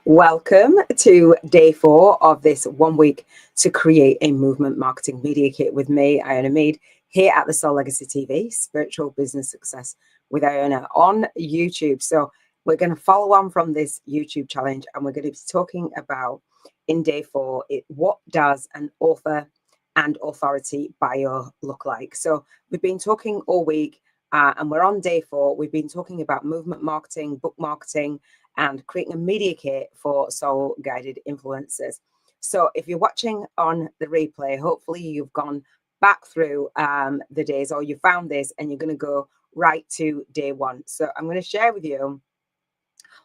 Welcome to day 4 of this 1 week to create a movement marketing media kit with me, Iona, here at the SoulLegacyTV, Spiritual Business Success with Iona on YouTube. So we're going to follow on from this YouTube challenge, and we're going to be talking about in day 4, what does an author and authority bio look like? So we've been talking all week, and we're on day 4. We've been talking about movement marketing, book marketing, and creating a media kit for soul guided influencers. So if you're watching on the replay, hopefully you've gone back through the days, or you found this and you're going to go right to day 1. So I'm going to share with you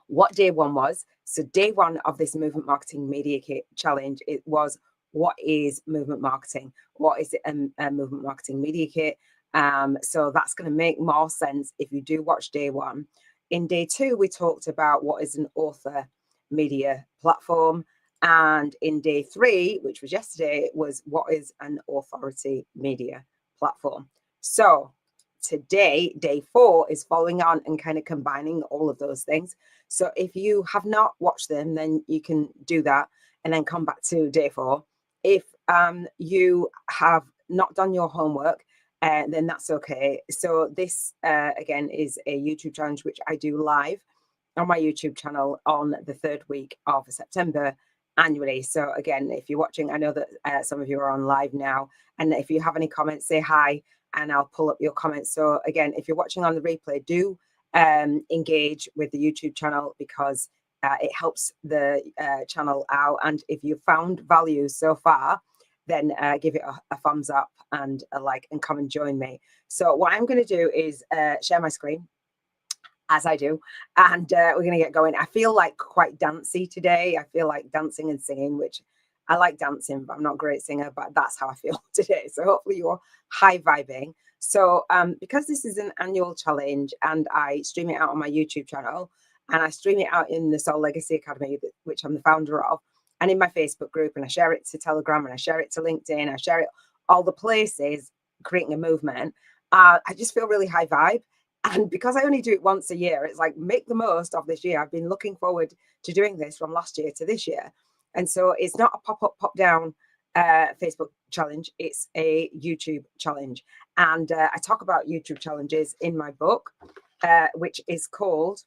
what day 1 was. So day 1 of this movement marketing media kit challenge, it was, what is movement marketing? What is a movement marketing media kit? So that's going to make more sense if you do watch day 1. In day 2, we talked about what is an author media platform. And in day 3, which was yesterday, was what is an authority media platform. So today, day 4, is following on and kind of combining all of those things. So if you have not watched them, then you can do that and then come back to day 4. If you have not done your homework, then that's okay. So this, again, is a YouTube challenge, which I do live on my YouTube channel on the 3rd week of September annually. So again, if you're watching, I know that some of you are on live now. And if you have any comments, say hi, and I'll pull up your comments. So again, if you're watching on the replay, do engage with the YouTube channel, because it helps the channel out. And if you've found value so far, then give it a thumbs up and a like, and come and join me. So what I'm going to do is share my screen, as I do, and we're going to get going. I feel like quite dancey today. I feel like dancing and singing, which I like dancing, but I'm not a great singer, but that's how I feel today. So hopefully you're high vibing. So because this is an annual challenge, and I stream it out on my YouTube channel, and I stream it out in the Soul Legacy Academy, which I'm the founder of, and in my Facebook group, and I share it to Telegram, and I share it to LinkedIn, I share it all the places, creating a movement. I just feel really high vibe. And because I only do it once a year, it's like, make the most of this year. I've been looking forward to doing this from last year to this year. And so it's not a pop-up, pop-down Facebook challenge. It's a YouTube challenge. And I talk about YouTube challenges in my book, which is called,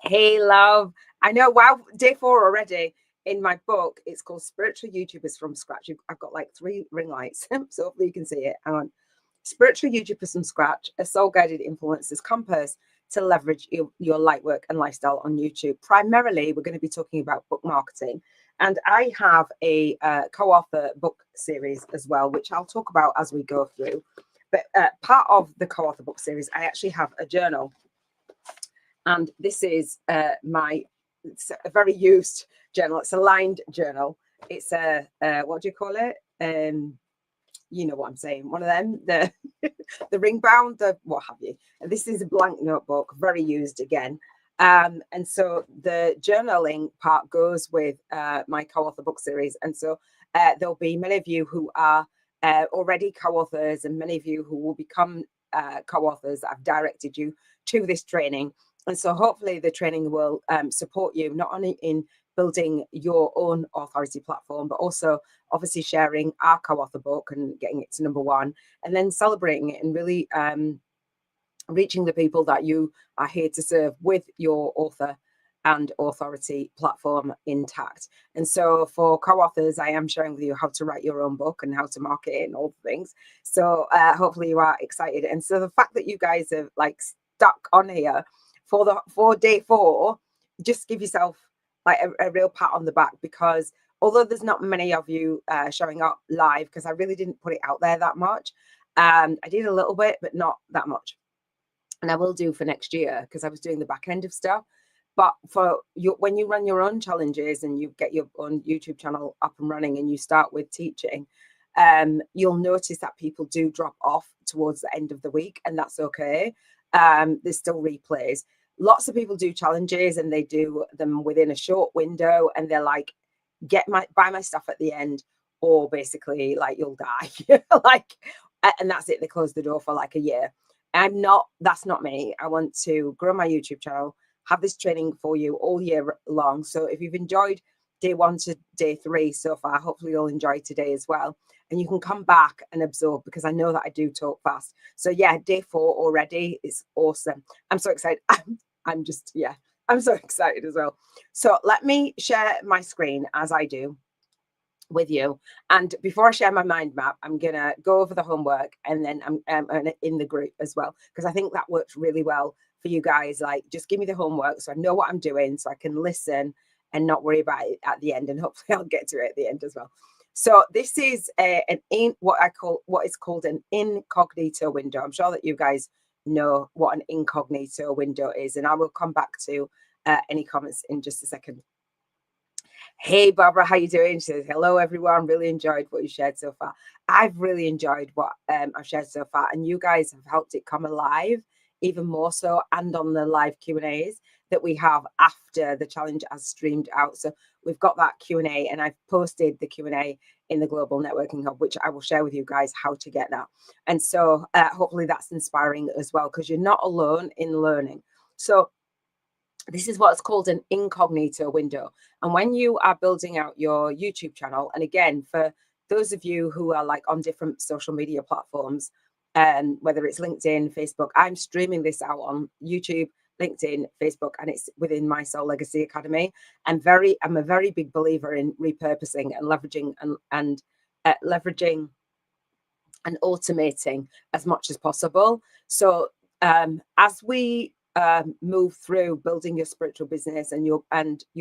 Hey Love. I know, wow, day 4 already. In my book, it's called Spiritual YouTubers from Scratch. I've got like 3 ring lights, so hopefully you can see it. Hang on. Spiritual YouTubers from Scratch, a soul-guided influencer's compass to leverage your light work and lifestyle on YouTube. Primarily, we're going to be talking about book marketing. And I have a co-author book series as well, which I'll talk about as we go through. But part of the co-author book series, I actually have a journal. And this is it's a very used journal. It's a lined journal. It's a, what do you call it? You know what I'm saying. One of them, the ring bound, the what have you. And this is a blank notebook, very used again. And so the journaling part goes with my co-author book series. And so there'll be many of you who are already co-authors, and many of you who will become co-authors. I've directed you to this training. And so hopefully the training will support you, not only in building your own authority platform, but also obviously sharing our co-author book and getting it to number 1, and then celebrating it and really reaching the people that you are here to serve with your author and authority platform intact. And so for co-authors, I am sharing with you how to write your own book and how to market it and all the things. So hopefully you are excited. And so the fact that you guys have like stuck on here for day 4, just give yourself like a real pat on the back, because although there's not many of you showing up live, because I really didn't put it out there that much. I did a little bit, but not that much. And I will do for next year, because I was doing the back end of stuff. But for you, when you run your own challenges and you get your own YouTube channel up and running and you start with teaching, you'll notice that people do drop off towards the end of the week, and that's okay. There's still replays. Lots of people do challenges and they do them within a short window, and they're like, buy my stuff at the end, or basically like you'll die. Like, and that's it. They close the door for like a year. That's not me. I want to grow my YouTube channel. have this training for you all year long. So if you've enjoyed day 1 to day 3 so far, hopefully you'll enjoy today as well. And you can come back and absorb, because I know that I do talk fast. So yeah, day 4 already is awesome. I'm so excited. I'm just, yeah, I'm so excited as well. So let me share my screen as I do with you. And before I share my mind map, I'm going to go over the homework, and then I'm in the group as well, because I think that works really well for you guys. Like, just give me the homework so I know what I'm doing, so I can listen and not worry about it at the end. And hopefully I'll get to it at the end as well. So this is what is called an incognito window. I'm sure that you guys know what an incognito window is, and I will come back to any comments in just a second. Hey Barbara, how you doing? She says, hello everyone, really enjoyed what you shared so far. I've really enjoyed what I've shared so far, and you guys have helped it come alive even more so, and on the live Q&As that we have after the challenge has streamed out. So we've got that Q&A, and I've posted the Q&A in the Global Networking Hub, which I will share with you guys how to get that. And so hopefully that's inspiring as well, because you're not alone in learning. So this is what's called an incognito window. And when you are building out your YouTube channel, and again, for those of you who are like on different social media platforms, whether it's LinkedIn, Facebook, I'm streaming this out on YouTube, LinkedIn, Facebook, and it's within my Soul Legacy Academy. I'm a very big believer in repurposing and leveraging and automating as much as possible. So as we move through building your spiritual business and your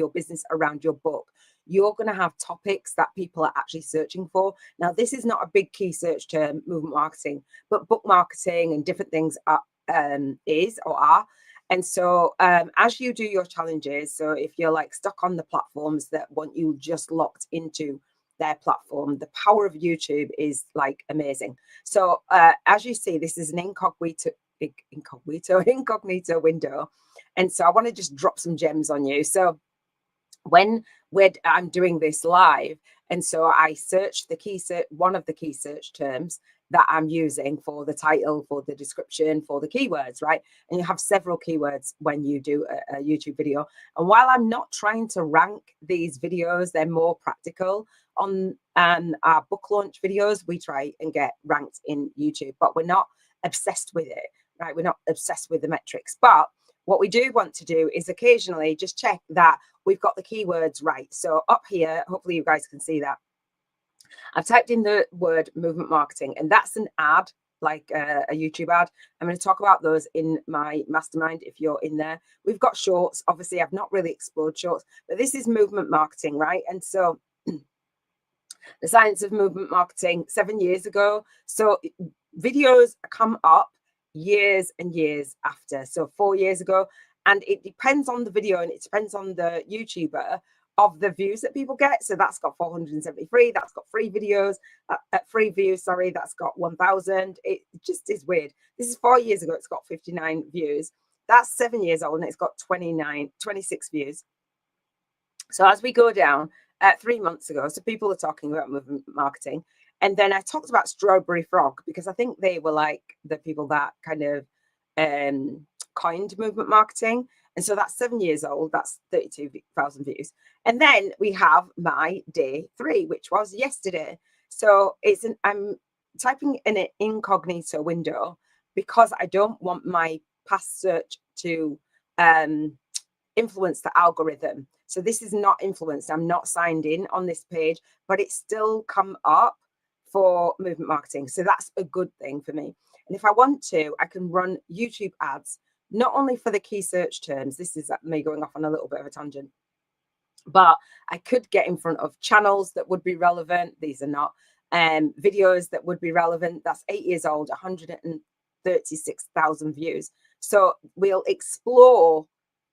business around your book, you're going to have topics that people are actually searching for. Now, this is not a big key search term, movement marketing, but book marketing and different things are. And so as you do your challenges, so if you're like stuck on the platforms that want you just locked into their platform, the power of YouTube is like amazing. So as you see, this is an incognito window. And so I want to just drop some gems on you. So when I'm doing this live, and so I search one of the key search terms that I'm using for the title, for the description, for the keywords, right? And you have several keywords when you do a YouTube video. And while I'm not trying to rank these videos, they're more practical. On our book launch videos, we try and get ranked in YouTube, but we're not obsessed with it, right? We're not obsessed with the metrics. But what we do want to do is occasionally just check that we've got the keywords right. So up here, hopefully you guys can see that. I've typed in the word movement marketing, and that's an ad, like a YouTube ad. I'm going to talk about those in my mastermind if you're in there. We've got shorts. Obviously, I've not really explored shorts, but this is movement marketing, right? And so the science of movement marketing 7 years ago. So videos come up years and years after. So 4 years ago. And it depends on the video, and it depends on the YouTuber of the views that people get. So that's got 473. That's got free videos, free views. Sorry, that's got 1,000. It just is weird. This is 4 years ago. It's got 59 views. That's 7 years old, and it's got 26 views. So as we go down, 3 months ago, so people are talking about movement marketing. And then I talked about Strawberry Frog, because I think they were like the people that kind of coined movement marketing. And so that's 7 years old. That's 32,000 views. And then we have my day 3, which was yesterday. So I'm typing in an incognito window because I don't want my past search to influence the algorithm. So this is not influenced. I'm not signed in on this page, but it's still come up for movement marketing. So that's a good thing for me. And if I want to, I can run YouTube ads, not only for the key search terms. This is me going off on a little bit of a tangent, but I could get in front of channels that would be relevant. These are not videos that would be relevant. That's 8 years old, 136,000 views. So we'll explore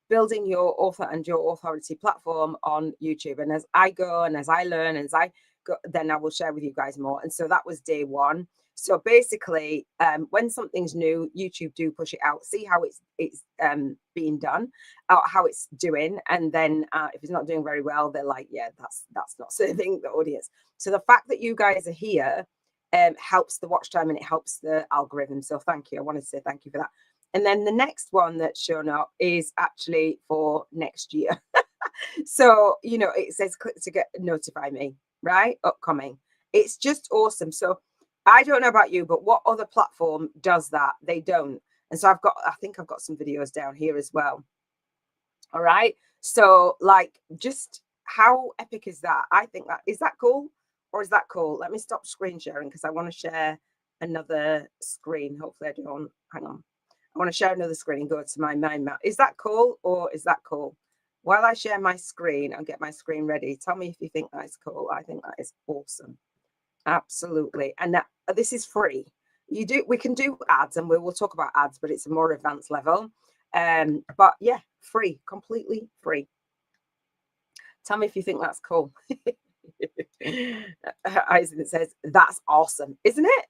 building your author and your authority platform on YouTube. And as I go and as I learn, as I go, then I will share with you guys more. And so that was day 1. So basically, when something's new, YouTube do push it out, see how it's being done, how it's doing. And then if it's not doing very well, they're like, yeah, that's not serving the audience. So the fact that you guys are here helps the watch time, and it helps the algorithm. So thank you. I wanted to say thank you for that. And then the next one that's shown up is actually for next year. So, you know, it says click to get notify me, right? Upcoming. It's just awesome. So I don't know about you, but what other platform does that? They don't. And so I think I've got some videos down here as well. All right. So like, just how epic is that? I think is that cool? Or is that cool? Let me stop screen sharing because I want to share another screen. Hopefully I don't, hang on. I want to share another screen and go to my mind map. Is that cool or is that cool? While I share my screen and get my screen ready, tell me if you think that is cool. I think that is awesome. Absolutely. And that, this is free. We can do ads and we will talk about ads, but it's a more advanced level. But yeah, free, completely free. Tell me if you think that's cool. Aizen says, that's awesome, isn't it?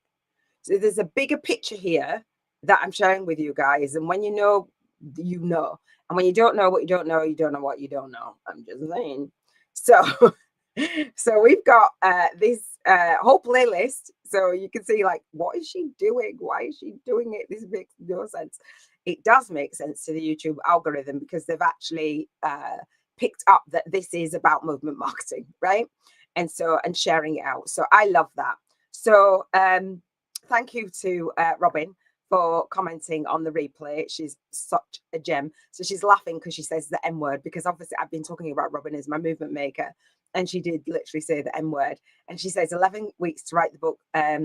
So there's a bigger picture here that I'm sharing with you guys. And when you know, you know. And when you don't know what you don't know, you don't know what you don't know. I'm just saying. So, so we've got this whole playlist. So you can see, like, what is she doing? Why is she doing it? This makes no sense. It does make sense to the YouTube algorithm because they've actually picked up that this is about movement marketing, right? And so, and sharing it out. So I love that. So thank you to Robin for commenting on the replay. She's such a gem. So she's laughing because she says the M word, because obviously I've been talking about Robin as my movement maker, and she did literally say the M word. And she says 11 weeks to write the book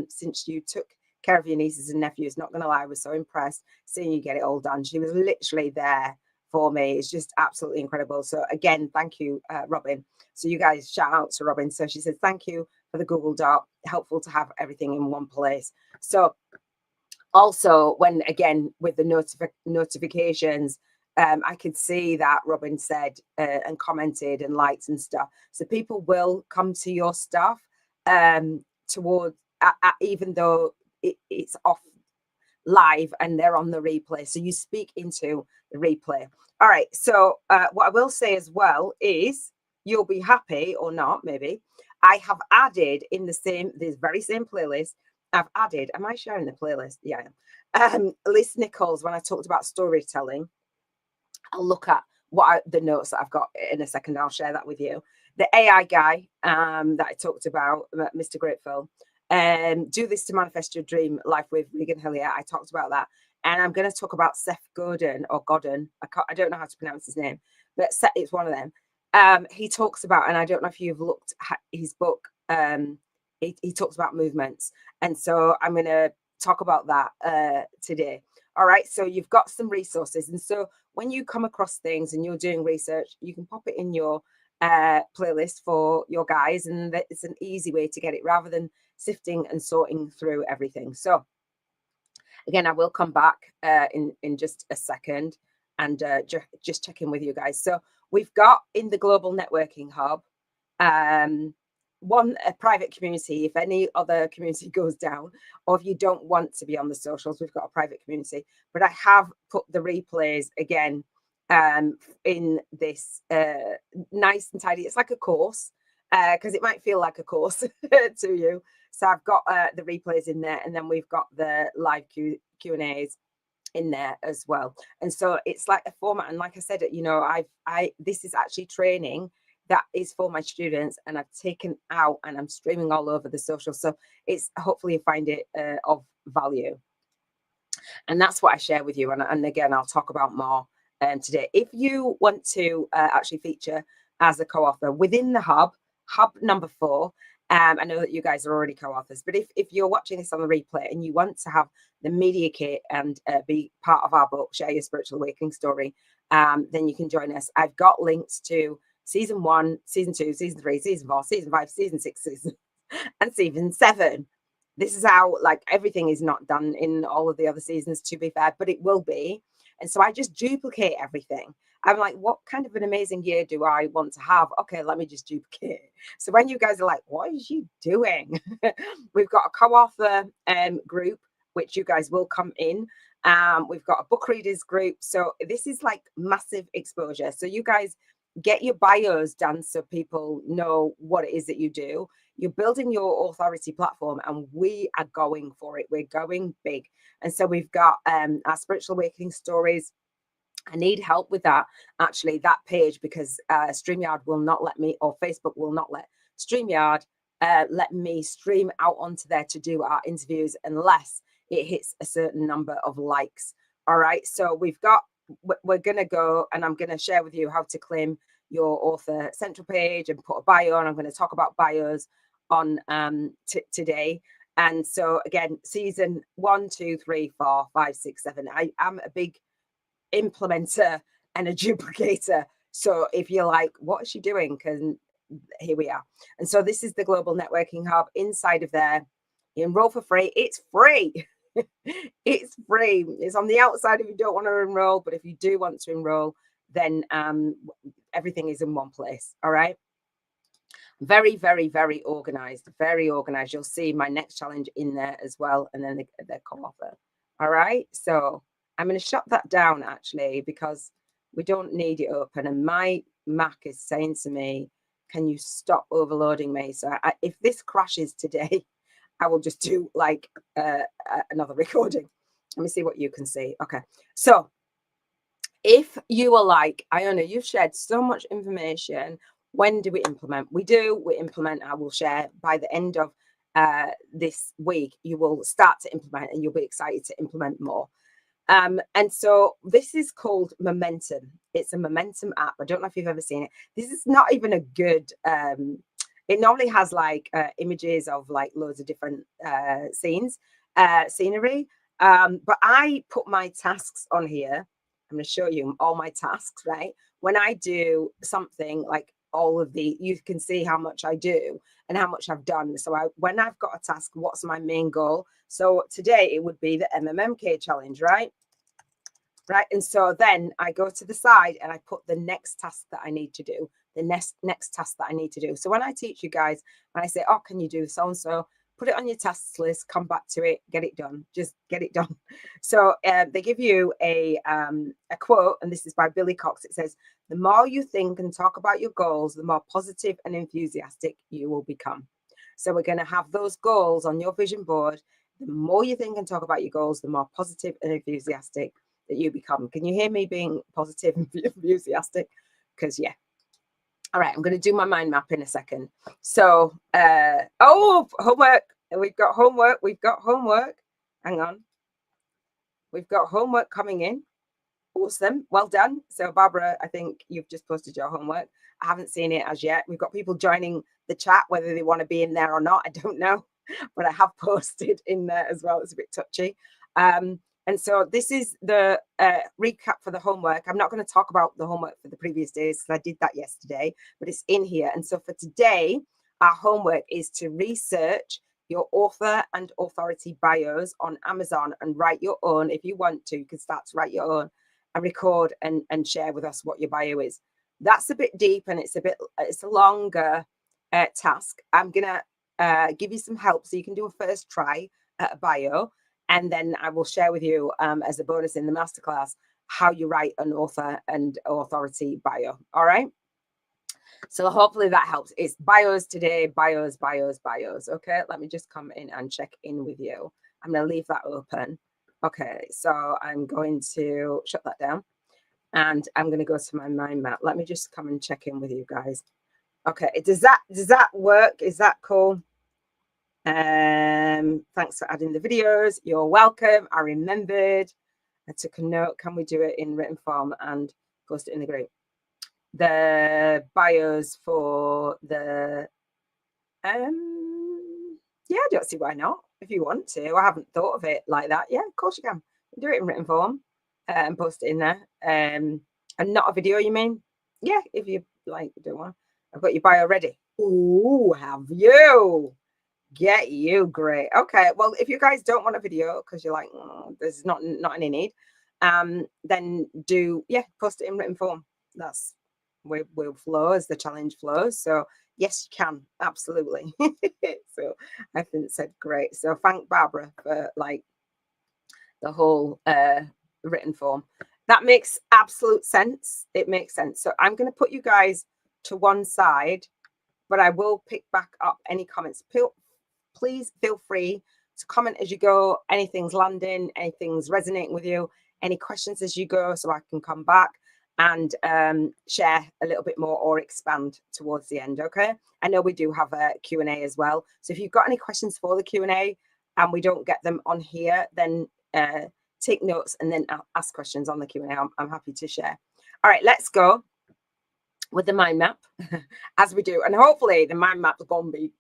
since you took care of your nieces and nephews. Not gonna lie, I was so impressed seeing you get it all done. She was literally there for me. It's just absolutely incredible. So again, thank you, Robin. So you guys shout out to Robin. So she says, thank you for the Google Doc. Helpful to have everything in one place. So also, when again with the notifications, I could see that Robin said and commented and liked and stuff. So people will come to your stuff towards even though it's off live and they're on the replay. So you speak into the replay. All right. So what I will say as well is you'll be happy or not, maybe. I have added in this very same playlist. I've added, am I sharing the playlist? Yeah, I am. Liz Nichols, when I talked about storytelling, I'll look at the notes that I've got in a second. I'll share that with you. The AI guy that I talked about, Mr. Grateful, do this to manifest your dream life with Regan Hillier. I talked about that. And I'm going to talk about Seth Godin or Godin. I don't know how to pronounce his name, but it's one of them. He talks about, and I don't know if you've looked at his book, he talks about movements. And so I'm going to talk about that today. All right. So you've got some resources. And so when you come across things and you're doing research, you can pop it in your playlist for your guys. And it's an easy way to get it rather than sifting and sorting through everything. So again, I will come back in just a second and just check in with you guys. So we've got in the Global Networking Hub, a private community. If any other community goes down, or if you don't want to be on the socials, we've got a private community. But I have put the replays again in this nice and tidy. It's like a course because it might feel like a course to you. So I've got the replays in there, and then we've got the live Q&As in there as well. And so it's like a format. And like I said, you know, this is actually training that is for my students, and I've taken out and I'm streaming all over the social. So it's hopefully you find it of value. And that's what I share with you. And again, I'll talk about more today. If you want to actually feature as a co-author within the hub number 4, I know that you guys are already co-authors, but if you're watching this on the replay and you want to have the media kit and be part of our book, Share Your Spiritual Awakening Story, then you can join us. I've got links to season 1, season 2, season 3, season 4, season 5, season 6, and season 7. This is how, like, everything is not done in all of the other seasons, to be fair, but it will be. And so I just duplicate everything. I'm like, what kind of an amazing year do I want to have? Okay, let me just duplicate. So when you guys are like, what is she doing? We've got a co-author group, which you guys will come in. We've got a book readers group. So this is like massive exposure. So you guys get your bios done so people know what it is that you do. You're building your authority platform, and we are going for it. We're going big. And so we've got our spiritual awakening stories. I need help with that, actually, that page, because StreamYard will not let me, or Facebook will not let StreamYard let me stream out onto there to do our interviews unless it hits a certain number of likes. All right. So we're going to go, and I'm going to share with you how to claim your author central page and put a bio on. I'm going to talk about bios on today. And so again, season 1, 2, 3, 4, 5, 6, 7. I am a big implementer and a duplicator. So if you're like, what is she doing? Because here we are. And so this is the Global Networking Hub. Inside of there, you enroll for free. It's free. It's free. It's on the outside if you don't want to enroll, but if you do want to enroll, then everything is in one place. All right. Very, very, very organized. Very organized. You'll see my next challenge in there as well, and then the co-author. All right. So I'm going to shut that down, actually, because we don't need it open. And my Mac is saying to me, can you stop overloading me? So if this crashes today, I will just do like another recording. Let me see what you can see. Okay. So if you are like, Iona, you've shared so much information. When do we implement? We implement. I will share by the end of this week. You will start to implement, and you'll be excited to implement more. And so this is called Momentum. It's a Momentum app. I don't know if you've ever seen it. This is not even a good, it normally has like images of like loads of different scenery. But I put my tasks on here. I'm going to show you all my tasks, right? When I do something like you can see how much I do and how much I've done. So when I've got a task, what's my main goal? So today it would be the MMMK challenge, right? Right. And so then I go to the side and I put the next task that I need to do, the next task that I need to do. So when I teach you guys, when I say, oh, can you do so-and-so, put it on your tasks list, come back to it, get it done, just get it done. So they give you a quote, and this is by Billy Cox. It says, the more you think and talk about your goals, the more positive and enthusiastic you will become. So we're going to have those goals on your vision board. The more you think and talk about your goals, the more positive and enthusiastic that you become. Can you hear me being positive and enthusiastic? Because yeah. All right, I'm going to do my mind map in a second. So, homework. We've got homework. Hang on. We've got homework coming in. Awesome. Well done. So, Barbara, I think you've just posted your homework. I haven't seen it as yet. We've got people joining the chat, whether they want to be in there or not. I don't know, but I have posted in there as well. It's a bit touchy. And so this is the recap for the homework. I'm not going to talk about the homework for the previous days because I did that yesterday, but it's in here. And so for today, our homework is to research your author and authority bios on Amazon and write your own. If you want to, you can start to write your own and record and share with us what your bio is. That's a bit deep and it's a longer task. I'm going to give you some help so you can do a first try at a bio. And then I will share with you as a bonus in the masterclass how you write an author and authority bio. All right. So hopefully that helps. It's bios today, bios. Okay. Let me just come in and check in with you. I'm going to leave that open. Okay. So I'm going to shut that down and I'm going to go to my mind map. Let me just come and check in with you guys. Okay. Does that work? Is that cool? Thanks for adding the videos. You're welcome. I remembered. I took a note. Can we do it in written form and post it in the group? The bios for the yeah, I don't see why not. If you want to, I haven't thought of it like that. Yeah, of course you can. Do it in written form and post it in there. And not a video, you mean? Yeah, if you like, don't want. I've got your bio ready. Ooh, have you? Get you, great. Okay, well, if you guys don't want a video because you're like, there's not any need, then post it in written form. That's will flow as the challenge flows. So yes, you can, absolutely. So I think said great. So thank Barbara for like the whole written form. That makes absolute sense. It makes sense. So I'm going to put you guys to one side, but I will pick back up any comments. Please feel free to comment as you go. Anything's landing, anything's resonating with you, any questions as you go, so I can come back and share a little bit more or expand towards the end. Okay, I know we do have a Q&A as well, so if you've got any questions for the Q&A and we don't get them on here, then take notes and then ask questions on the Q&A. I'm happy to share. All right, let's go with the mind map as we do, and hopefully the mind map's going to be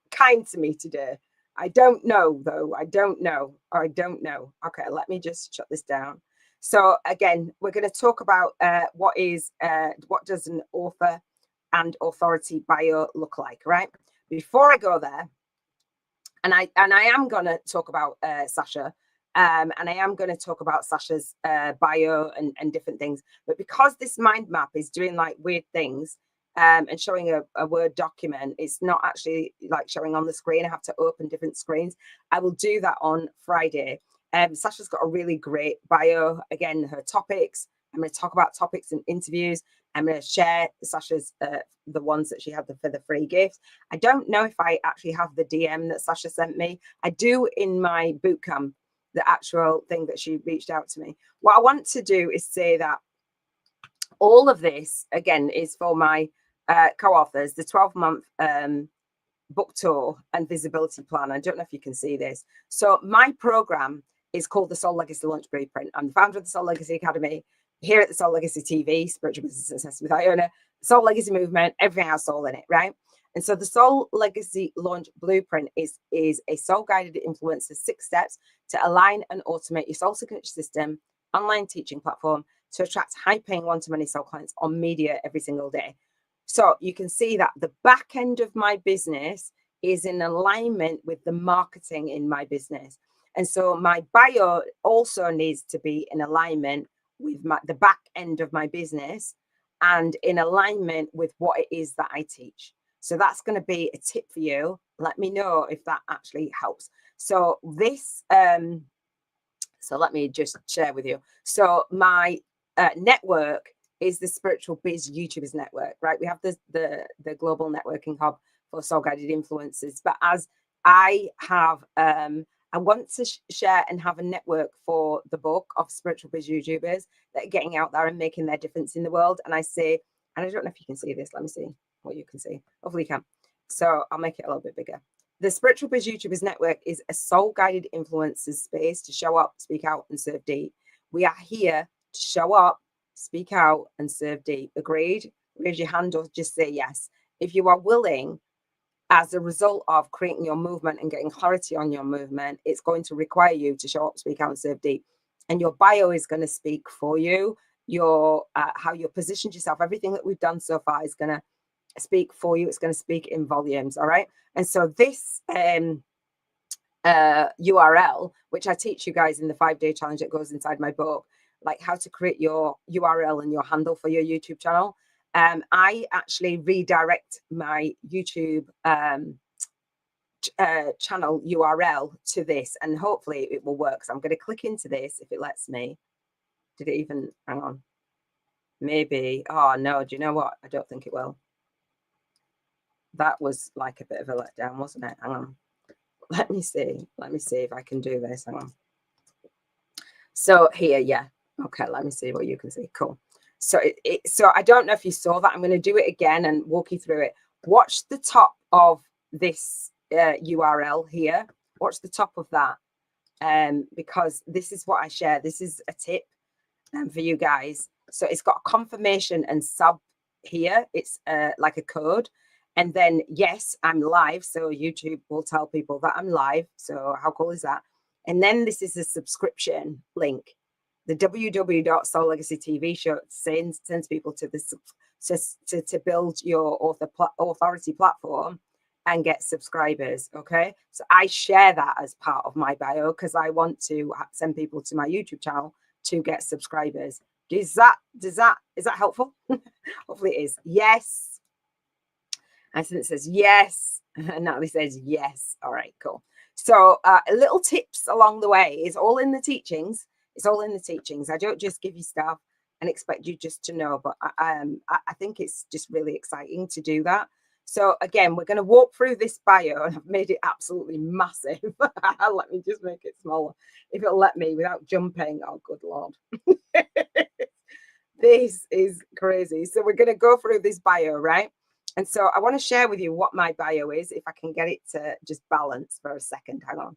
kind to me today. I don't know though. I don't know. Okay, let me just shut this down. So again, we're going to talk about what does an author and authority bio look like, right? Before I go there, and I am going to talk about Sasha, and I am going to talk about Sasha's bio and different things. But because this mind map is doing like weird things, and showing a Word document, it's not actually like showing on the screen. I have to open different screens. I will do that on Friday. Sasha's got a really great bio. Again, her topics. I'm going to talk about topics and interviews. I'm going to share Sasha's the ones that she had for the free gifts. I don't know if I actually have the DM that Sasha sent me. I do in my bootcamp, the actual thing that she reached out to me. What I want to do is say that all of this, again, is for my co-authors, the 12-month book tour and visibility plan. I don't know if you can see this. So my program is called the Soul Legacy Launch Blueprint. I'm the founder of the Soul Legacy Academy here at the SoulLegacyTV, Spiritual Business Success with Iona, Soul Legacy Movement, everything has soul in it, right? And so the Soul Legacy Launch Blueprint is a soul-guided influencer 6 steps to align and automate your soul signature system, online teaching platform to attract high-paying one-to-many soul clients on media every single day. So you can see that the back end of my business is in alignment with the marketing in my business. And so my bio also needs to be in alignment with the back end of my business and in alignment with what it is that I teach. So that's going to be a tip for you. Let me know if that actually helps. So this, so let me just share with you. So my network is the Spiritual Biz YouTubers Network, right? We have the global networking hub for soul guided influencers. But as I have, I want to share and have a network for the book of Spiritual Biz YouTubers that are getting out there and making their difference in the world. And I say, and I don't know if you can see this. Let me see what you can see. Hopefully you can. So I'll make it a little bit bigger. The Spiritual Biz YouTubers Network is a soul guided influencers space to show up, speak out, and serve deep. We are here to show up, speak out, and serve deep. Agreed? Raise your hand or just say yes. If you are willing, as a result of creating your movement and getting clarity on your movement, it's going to require you to show up, speak out, and serve deep. And your bio is going to speak for you. Your how you positioned yourself, everything that we've done so far is going to speak for you. It's going to speak in volumes. All right. And so this URL, which I teach you guys in the 5-day challenge that goes inside my book, like how to create your URL and your handle for your YouTube channel. I actually redirect my YouTube channel URL to this, and hopefully it will work. So I'm going to click into this if it lets me. Did it even, hang on, maybe, oh no, do you know what? I don't think it will. That was like a bit of a letdown, wasn't it? Hang on. Let me see if I can do this. Hang on. So here, yeah. Okay, let me see what you can see. Cool. So so I don't know if you saw that. I'm going to do it again and walk you through it. Watch the top of this URL here. Watch the top of that, because this is what I share. This is a tip for you guys. So it's got a confirmation and sub here. It's like a code. And then, yes, I'm live. So YouTube will tell people that I'm live. So how cool is that? And then this is a subscription link. The www.SoulLegacyTV show sends people to this to build your authority platform and get subscribers. Okay, so I share that as part of my bio because I want to send people to my YouTube channel to get subscribers. Is that helpful? Hopefully it is. Yes. And since it says yes, Natalie says yes. All right, cool. So little tips along the way is all in the teachings. It's all in the teachings. I don't just give you stuff and expect you just to know, but I think it's just really exciting to do that. So again, we're going to walk through this bio, and I've made it absolutely massive. Let me just make it smaller, if it'll let me without jumping. Oh, good Lord. This is crazy. So we're going to go through this bio, right? And so I want to share with you what my bio is, if I can get it to just balance for a second. Hang on.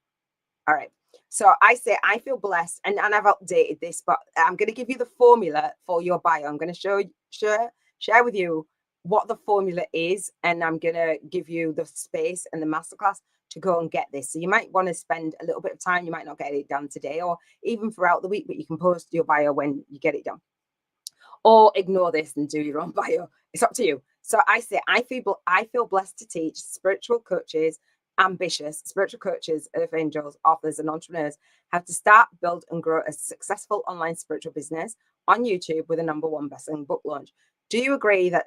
All right. So I say I feel blessed, and I've updated this, but I'm going to give you the formula for your bio. I'm going to share with you what the formula is, and I'm going to give you the space and the masterclass to go and get this. So you might want to spend a little bit of time. You might not get it done today or even throughout the week, but you can post your bio when you get it done. Or ignore this and do your own bio. It's up to you. So I say I feel blessed to teach spiritual coaches, ambitious spiritual coaches, earth angels, authors, and entrepreneurs how to start, build, and grow a successful online spiritual business on YouTube with a #1 bestselling book launch. Do you agree that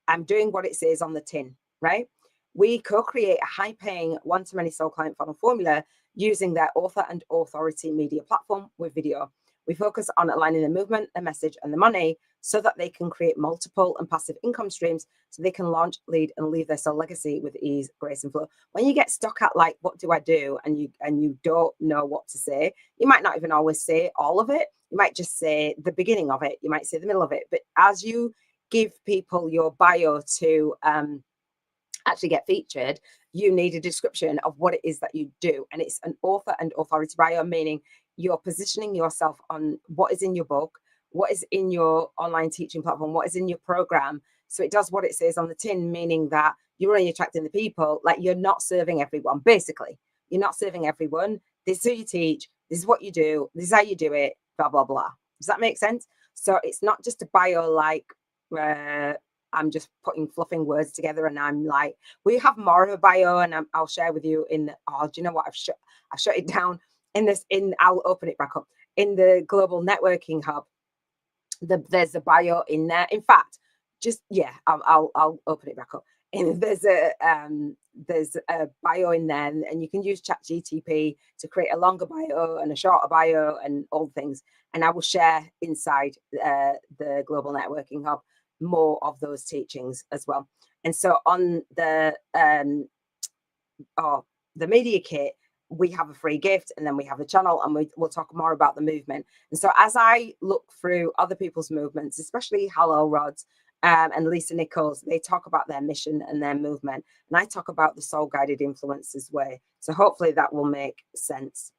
I'm doing what it says on the tin, right? We co-create a high-paying one-to-many soul client funnel formula using their author and authority media platform with video. We focus on aligning the movement, the message, and the money so that they can create multiple and passive income streams so they can launch, lead, and leave their soul legacy with ease, grace, and flow. When you get stuck at like, what do I do? And you don't know what to say, you might not even always say all of it. You might just say the beginning of it. You might say the middle of it. But as you give people your bio to actually get featured, you need a description of what it is that you do. And it's an author and authority bio, meaning you're positioning yourself on what is in your book, what is in your online teaching platform, what is in your program. So it does what it says on the tin, meaning that you're only attracting the people, like you're not serving everyone. Basically, you're not serving everyone. This is who you teach. This is what you do. This is how you do it, blah, blah, blah. Does that make sense? So it's not just a bio like I'm just fluffing words together, and I'm like, we have more of a bio, and I'll share with you in. Oh, do you know what? I've shut it down in this. I'll open it back up in the Global Networking Hub. There's a bio in there. In fact, I'll open it back up. And there's a bio in there, and you can use ChatGTP to create a longer bio and a shorter bio and all things. And I will share inside the Global Networking Hub more of those teachings as well. And so on the media kit, we have a free gift, and then we have a channel, and we'll talk more about the movement. And so as I look through other people's movements, especially Halo Rods and Lisa Nichols, they talk about their mission and their movement, and I talk about the soul guided influences way. So hopefully that will make sense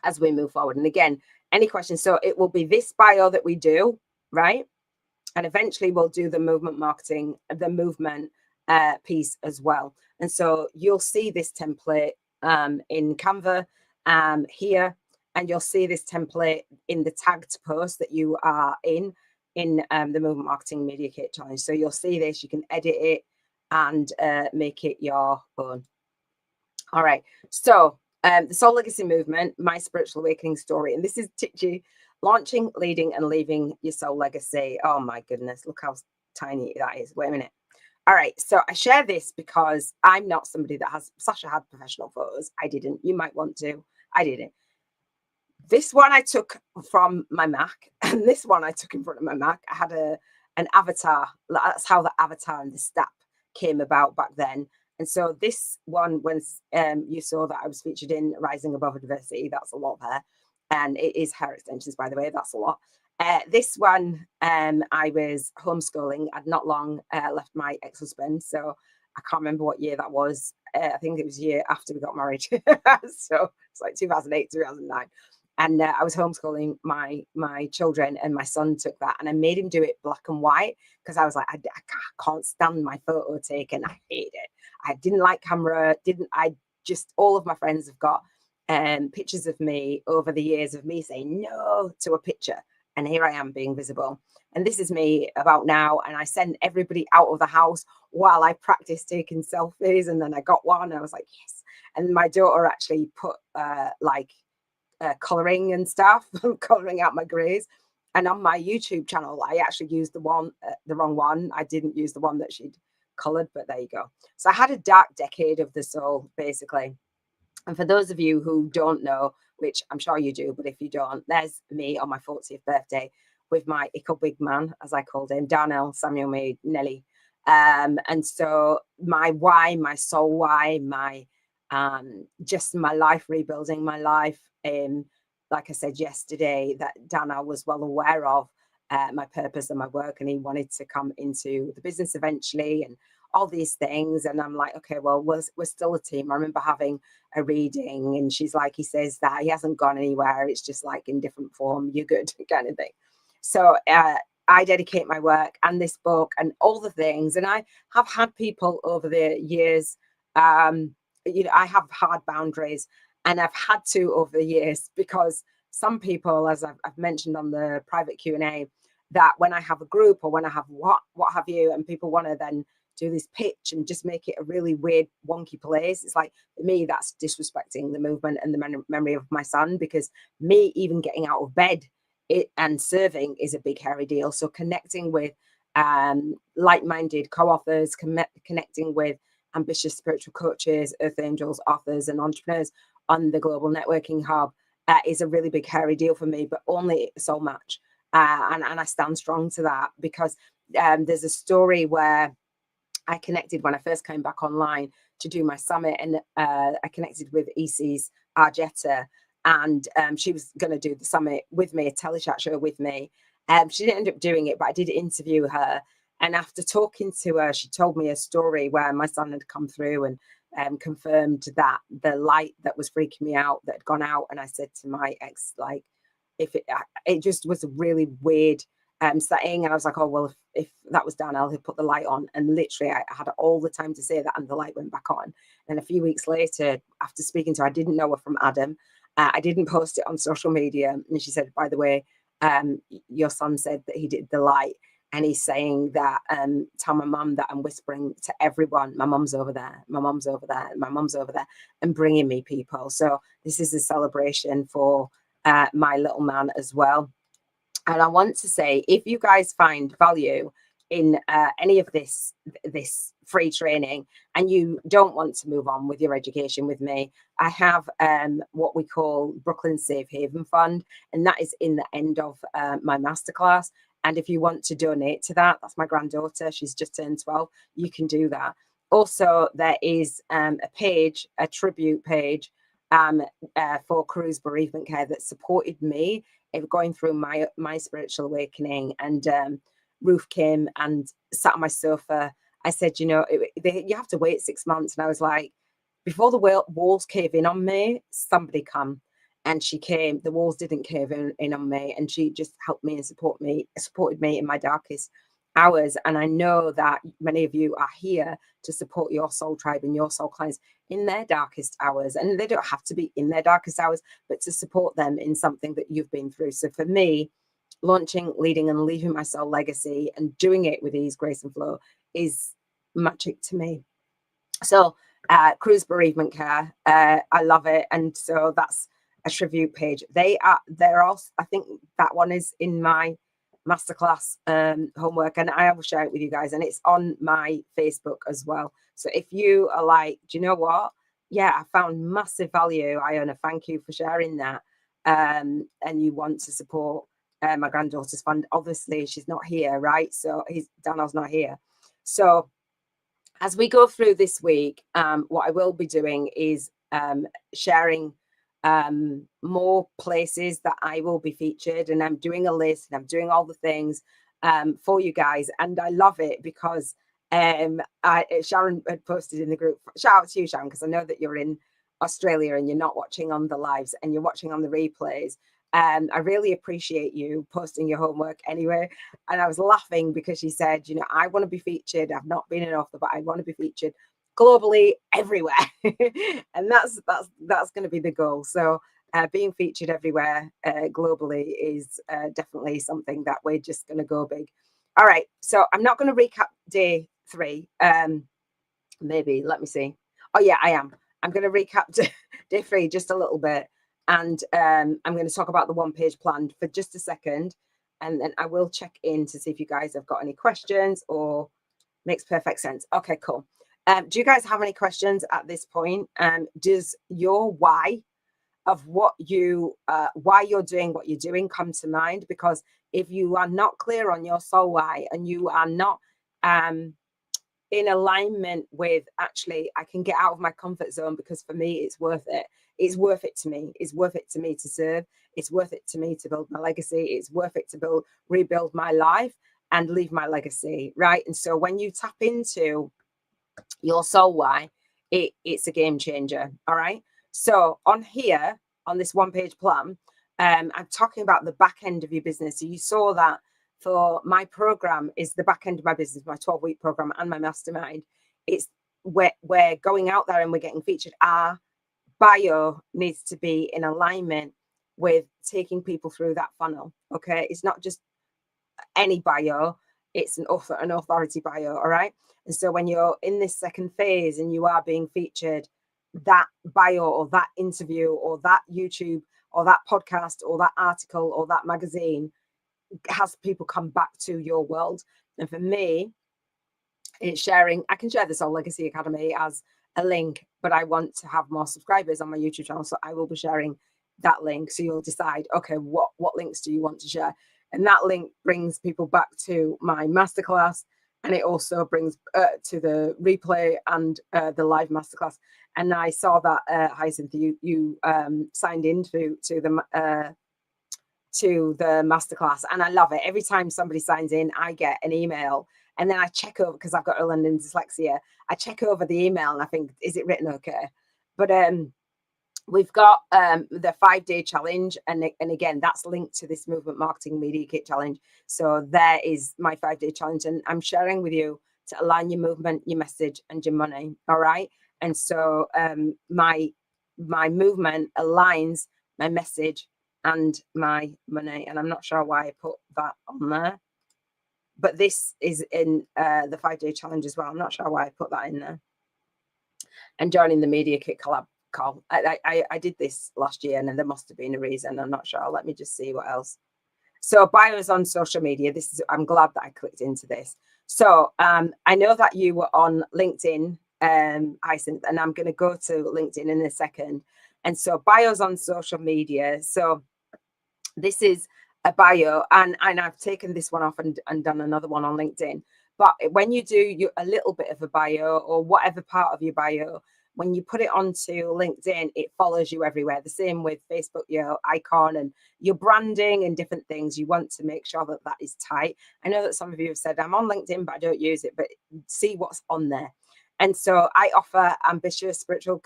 as we move forward. And again, any questions? So it will be this bio that we do, right? And eventually we'll do the movement marketing, the movement piece as well. And so you'll see this template in Canva here, and you'll see this template in the tagged post that you are in the Movement Marketing Media Kit Challenge. So you'll see this, you can edit it and make it your own. All right. So the Soul Legacy Movement, my spiritual awakening story. And this is Tichi launching, leading, and leaving your soul legacy. Oh my goodness, look how tiny that is. Wait a minute. All right, so I share this because I'm not somebody that has. Sasha had professional photos. I didn't. You might want to. I didn't. This one I took from my Mac, and this one I took in front of my Mac. I had an avatar. That's how the avatar and the step came about back then. And so this one, when you saw that I was featured in Rising Above Adversity, that's a lot there. And it is hair extensions, by the way. That's a lot. This one, I was homeschooling. I'd not long left my ex-husband. So I can't remember what year that was. I think it was a year after we got married. So it's like 2008, 2009. And I was homeschooling my children, and my son took that, and I made him do it black and white because I was like, I can't stand my photo taken. I hate it. I didn't like camera. All of my friends have got pictures of me over the years of me saying no to a picture. And here I am being visible. And this is me about now. And I sent everybody out of the house while I practiced taking selfies. And then I got one. And I was like, yes. And my daughter actually put colouring and stuff, colouring out my greys. And on my YouTube channel, I actually used the wrong one. I didn't use the one that she'd coloured, but there you go. So I had a dark decade of the soul, basically. And for those of you who don't know, which I'm sure you do, but if you don't, there's me on my 40th birthday with my ickle big man, as I called him, Darnell Samuel May Nelly. And so my why, my soul why, my just my life, rebuilding my life. Like I said yesterday, that Darnell was well aware of my purpose and my work, and he wanted to come into the business eventually, and all these things. And I'm like, okay, well, we're still a team. I remember having a reading, and she's like, he says that he hasn't gone anywhere. It's just like in different form. You're good, kind of thing. So I dedicate my work and this book and all the things. And I have had people over the years, I have hard boundaries, and I've had to over the years, because some people, as I've mentioned on the private Q&A, that when I have a group or when I have what have you, and people want to then do this pitch and just make it a really weird, wonky place. It's like, for me, that's disrespecting the movement and the memory of my son, because me even getting out of bed and serving is a big, hairy deal. So connecting with like-minded co-authors, connecting with ambitious spiritual coaches, earth angels, authors, and entrepreneurs on the Global Networking Hub is a really big, hairy deal for me, but only soul match. And I stand strong to that, because there's a story where I connected when I first came back online to do my summit, and I connected with EC's Argetta, and she was going to do the summit with me, a telechat show with me. She didn't end up doing it, but I did interview her. And after talking to her, she told me a story where my son had come through and confirmed that the light that was freaking me out, that had gone out. And I said to my ex, like, if it just was a really weird setting. And I was like, oh, well, if that was Darnell, he'd put the light on. And literally, I had all the time to say that, and the light went back on. And a few weeks later, after speaking to her, I didn't know her from Adam. I didn't post it on social media. And she said, by the way, your son said that he did the light. And he's saying that, tell my mum that I'm whispering to everyone, my mum's over there, my mum's over there, my mum's over there, and bringing me people. So this is a celebration for my little man as well. And I want to say, if you guys find value in any of this free training, and you don't want to move on with your education with me, I have what we call Brooklyn Safe Haven Fund, and that is in the end of my masterclass. And if you want to donate to that, that's my granddaughter, she's just turned 12, you can do that. Also, there is a page, a tribute page for Cruise Bereavement Care that supported me going through my spiritual awakening. And Ruth came and sat on my sofa. I said, you have to wait 6 months. And I was like, before the walls cave in on me, somebody come. And she came. The walls didn't cave in on me, and she just helped me and supported me in my darkest hours. And I know that many of you are here to support your soul tribe and your soul clients in their darkest hours. And they don't have to be in their darkest hours, but to support them in something that you've been through. So for me, launching, leading, and leaving my soul legacy and doing it with ease, grace, and flow is magic to me. So Cruise Bereavement Care, I love it. And so that's a tribute page. They're also, I think that one is in my masterclass homework, and I will share it with you guys, and it's on my Facebook as well. So if you are like, do you know what? Yeah, I found massive value, Iona, thank you for sharing that. And you want to support my granddaughter's fund. Obviously, she's not here, right? So Daniel's not here. So as we go through this week, what I will be doing is sharing more places that I will be featured, and I'm doing a list and I'm doing all the things for you guys. And I love it because Sharon had posted in the group. Shout out to you, Sharon, because I know that you're in Australia and you're not watching on the lives and you're watching on the replays. I really appreciate you posting your homework anyway. And I was laughing because she said, I want to be featured. I've not been an author, but I want to be featured globally, everywhere. And that's going to be the goal. So being featured everywhere globally is definitely something that we're just going to go big. All right. So I'm not going to recap day 3. Maybe, let me see. Oh yeah, I am. I'm going to recap day 3 just a little bit. And I'm going to talk about the 1-page plan for just a second. And then I will check in to see if you guys have got any questions or makes perfect sense. Okay, cool. Do you guys have any questions at this point? Does your why of why you're doing what you're doing come to mind? Because if you are not clear on your soul why, and you are not in alignment with, actually, I can get out of my comfort zone because for me it's worth it. It's worth it to me. It's worth it to me to serve. It's worth it to me to build my legacy. It's worth it to rebuild my life and leave my legacy, right? And so when you tap into your soul why, it's a game changer. All right. So on here, on this one-page plan, I'm talking about the back end of your business. So you saw that for my program is the back end of my business, my 12-week program and my mastermind. It's we're going out there and we're getting featured. Our bio needs to be in alignment with taking people through that funnel. Okay. It's not just any bio, it's an authority bio. All right. And so when you're in this second phase and you are being featured, that bio or that interview or that YouTube or that podcast or that article or that magazine has people come back to your world. And for me, it's sharing. I can share the Soul Legacy Academy as a link, but I want to have more subscribers on my YouTube channel. So I will be sharing that link. So you'll decide, okay, what links do you want to share? And that link brings people back to my masterclass. And it also brings to the replay and the live masterclass. And I saw that, Hyacinth, you signed into the masterclass, and I love it. Every time somebody signs in, I get an email, and then I check over, because I've got early learning dyslexia. I check over the email and I think, is it written okay? But we've got the 5-day challenge, and again, that's linked to this Movement Marketing Media Kit challenge. So there is my 5-day challenge, and I'm sharing with you to align your movement, your message, and your money. All right. And so my movement aligns my message and my money, and I'm not sure why I put that on there, but this is in the 5-day challenge as well. I'm not sure why I put that in there. And joining the Media Kit collab call. I did this last year, and then there must have been a reason. I'm not sure. Let me just see what else. So bios on social media. I'm glad that I clicked into this. So I know that you were on LinkedIn, Hyacinth, and I'm going to go to LinkedIn in a second. And so bios on social media. So this is a bio, and I've taken this one off and done another one on LinkedIn. But when you do a little bit of a bio, or whatever part of your bio, when you put it onto LinkedIn, it follows you everywhere. The same with Facebook, your icon and your branding and different things. You want to make sure that is tight. I know that some of you have said, I'm on LinkedIn, but I don't use it, but see what's on there. And so I offer ambitious spiritual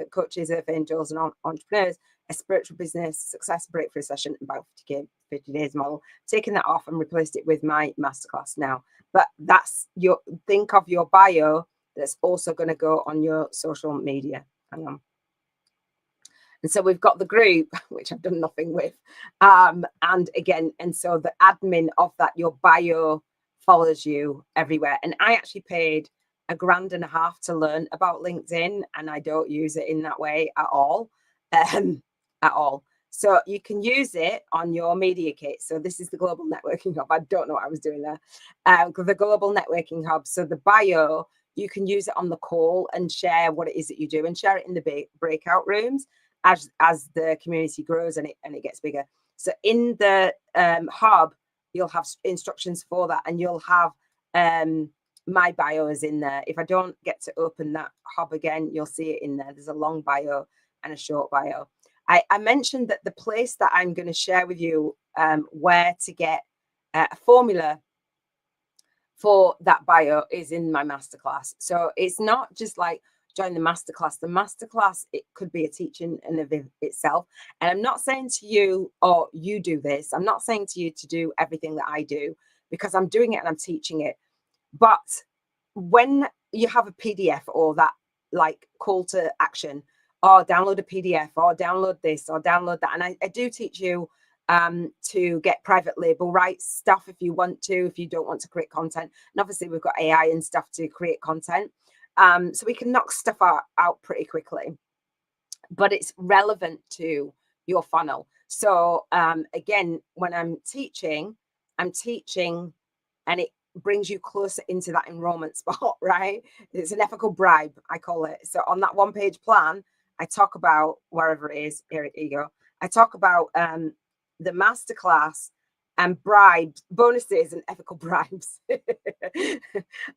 coaches of angels and entrepreneurs a spiritual business success breakthrough session, about 50 days model. Taking that off and replaced it with my masterclass now. But think of your bio that's also going to go on your social media. Hang on. And so we've got the group, which I've done nothing with. And so the admin of that, your bio follows you everywhere. And I actually paid $1,500 to learn about LinkedIn, and I don't use it in that way at all. At all. So you can use it on your media kit. So this is the Global Networking Hub. I don't know what I was doing there. The Global Networking Hub. So the bio, you can use it on the call and share what it is that you do, and share it in the breakout rooms as the community grows and it gets bigger. So in the hub, you'll have instructions for that, and you'll have my bio is in there. If I don't get to open that hub again, you'll see it in there. There's a long bio and a short bio. I mentioned that the place that I'm going to share with you where to get a formula for that bio is in my masterclass. So it's not just like join the masterclass. The masterclass, it could be a teaching in of itself. And I'm not saying to you, oh, you do this. I'm not saying to you to do everything that I do, because I'm doing it and I'm teaching it. But when you have a PDF or that like call to action, or download a PDF, or download this, or download that. And I do teach you to get private label rights stuff if you want to, if you don't want to create content. And obviously we've got AI and stuff to create content. So we can knock stuff out pretty quickly, but it's relevant to your funnel. So again, when I'm teaching, and brings you closer into that enrollment spot, right? It's an ethical bribe, I call it. So on that 1-page plan, I talk about, wherever it is, here you go, I talk about the masterclass and bribes, bonuses and ethical bribes. I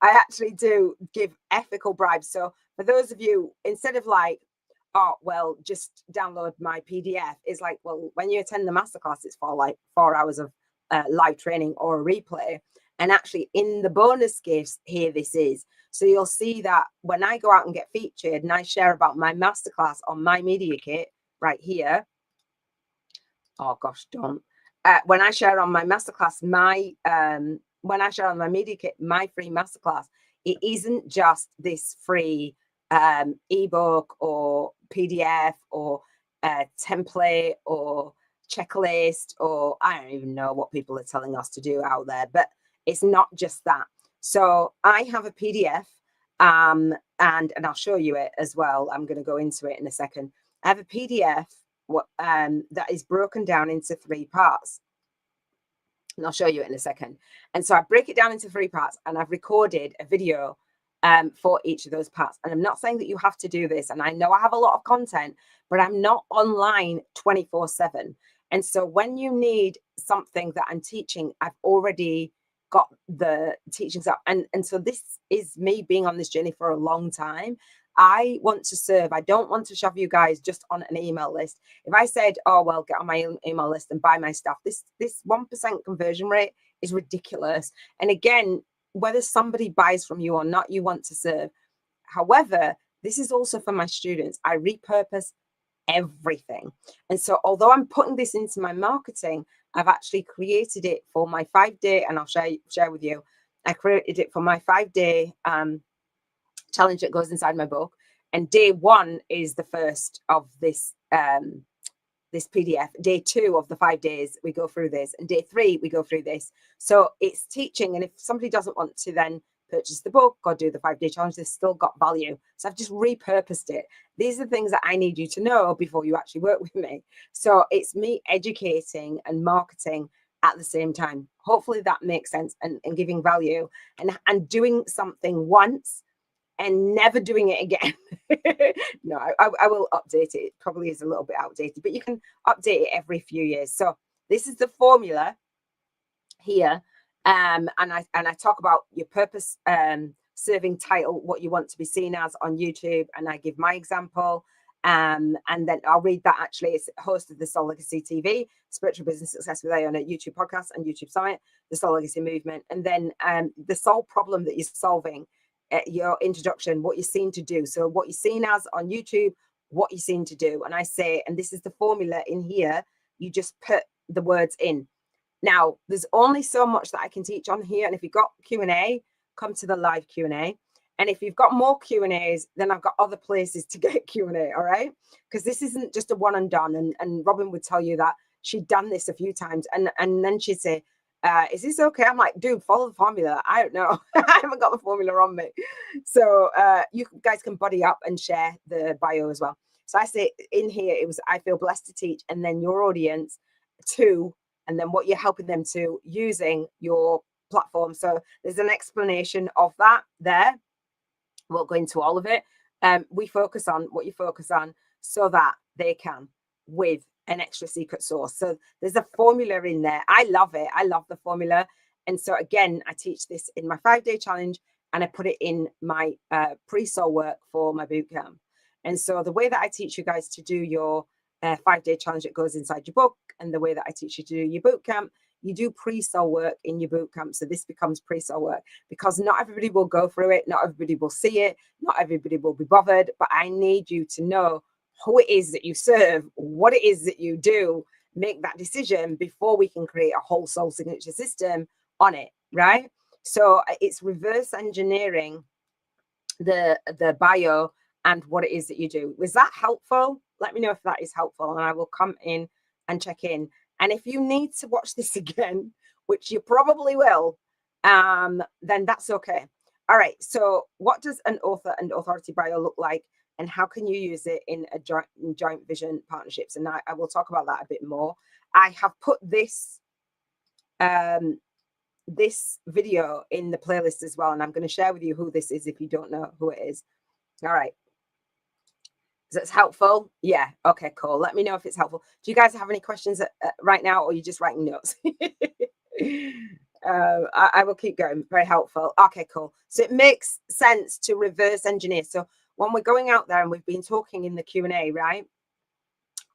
actually do give ethical bribes. So for those of you, instead of like, oh, well, just download my PDF, it's like, well, when you attend the masterclass, it's for like 4 hours of live training or a replay. And actually in the bonus gifts, here this is. So you'll see that when I go out and get featured and I share about my masterclass on my media kit right here. Oh gosh, don't. When I share on my masterclass, when I share on my media kit, my free masterclass, it isn't just this free ebook or PDF or template or checklist, or I don't even know what people are telling us to do out there, but it's not just that. So I have a PDF and I'll show you it as well. I'm going to go into it in a second. I have a PDF that is broken down into 3 parts. And I'll show you it in a second. And so I break it down into 3 parts, and I've recorded a video for each of those parts. And I'm not saying that you have to do this. And I know I have a lot of content, but I'm not online 24/7. And so when you need something that I'm teaching, I've already got the teachings up. And so this is me being on this journey for a long time. I want to serve. I don't want to shove you guys just on an email list. If I said, oh, well, get on my email list and buy my stuff, this 1% conversion rate is ridiculous. And again, whether somebody buys from you or not, you want to serve. However, this is also for my students. I repurpose everything. And so although I'm putting this into my marketing, I've actually created it for my 5-day, and I'll share with you. I created it for my 5-day challenge that goes inside my book, and day 1 is the first of this this PDF. Day 2 of the 5 days we go through this, and day 3 we go through this. So it's teaching, and if somebody doesn't want to then purchase the book or do the 5-day challenge, they've still got value. So I've just repurposed it. These are things that I need you to know before you actually work with me. So it's me educating and marketing at the same time. Hopefully that makes sense, and giving value and doing something once and never doing it again. No, I will update it. It probably is a little bit outdated, but you can update it every few years. So this is the formula here. And I talk about your purpose serving title, what you want to be seen as on YouTube. And I give my example. And then I'll read that. Actually, it's host of the Soul Legacy TV, Spiritual Business Success with Iona YouTube podcast and YouTube Summit, the Soul Legacy Movement. And then the soul problem that you're solving, your introduction, what you're seen to do. So what you're seen as on YouTube, what you're seen to do. And I say, and this is the formula in here, you just put the words in. Now, there's only so much that I can teach on here. And if you've got Q&A, come to the live Q&A. And if you've got more Q&As, then I've got other places to get Q&A, all right? Because this isn't just a one and done. And Robin would tell you that she'd done this a few times. And then she'd say, is this okay? I'm like, dude, follow the formula. I don't know. I haven't got the formula on me. So you guys can buddy up and share the bio as well. So I say in here, it was, I feel blessed to teach. And then your audience too, and then what you're helping them to using your platform. So there's an explanation of that there. Won't go into all of it. We focus on what you focus on so that they can with an extra secret sauce. So there's a formula in there. I love it. I love the formula. And so again, I teach this in my 5-day challenge, and I put it in my pre-soul work for my bootcamp. And so the way that I teach you guys to do your 5-day challenge that goes inside your book, and the way that I teach you to do your bootcamp, you do pre-soul work in your bootcamp. So this becomes pre-soul work, because not everybody will go through it. Not everybody will see it. Not everybody will be bothered. But I need you to know who it is that you serve, what it is that you do, make that decision before we can create a whole soul signature system on it, right? So it's reverse engineering the bio and what it is that you do. Was that helpful? Let me know if that is helpful, and I will come in and check in. And if you need to watch this again, which you probably will, then that's okay. All right. So what does an author and authority bio look like, and how can you use it in a joint vision partnerships? And I will talk about that a bit more. I have put this this video in the playlist as well, and I'm going to share with you who this is if you don't know who it is. All right. Is that helpful? Yeah. Okay, cool. Let me know if it's helpful. Do you guys have any questions right now, or are you just writing notes? I will keep going. Very helpful. Okay, cool. So it makes sense to reverse engineer. So when we're going out there and we've been talking in the Q&A, right,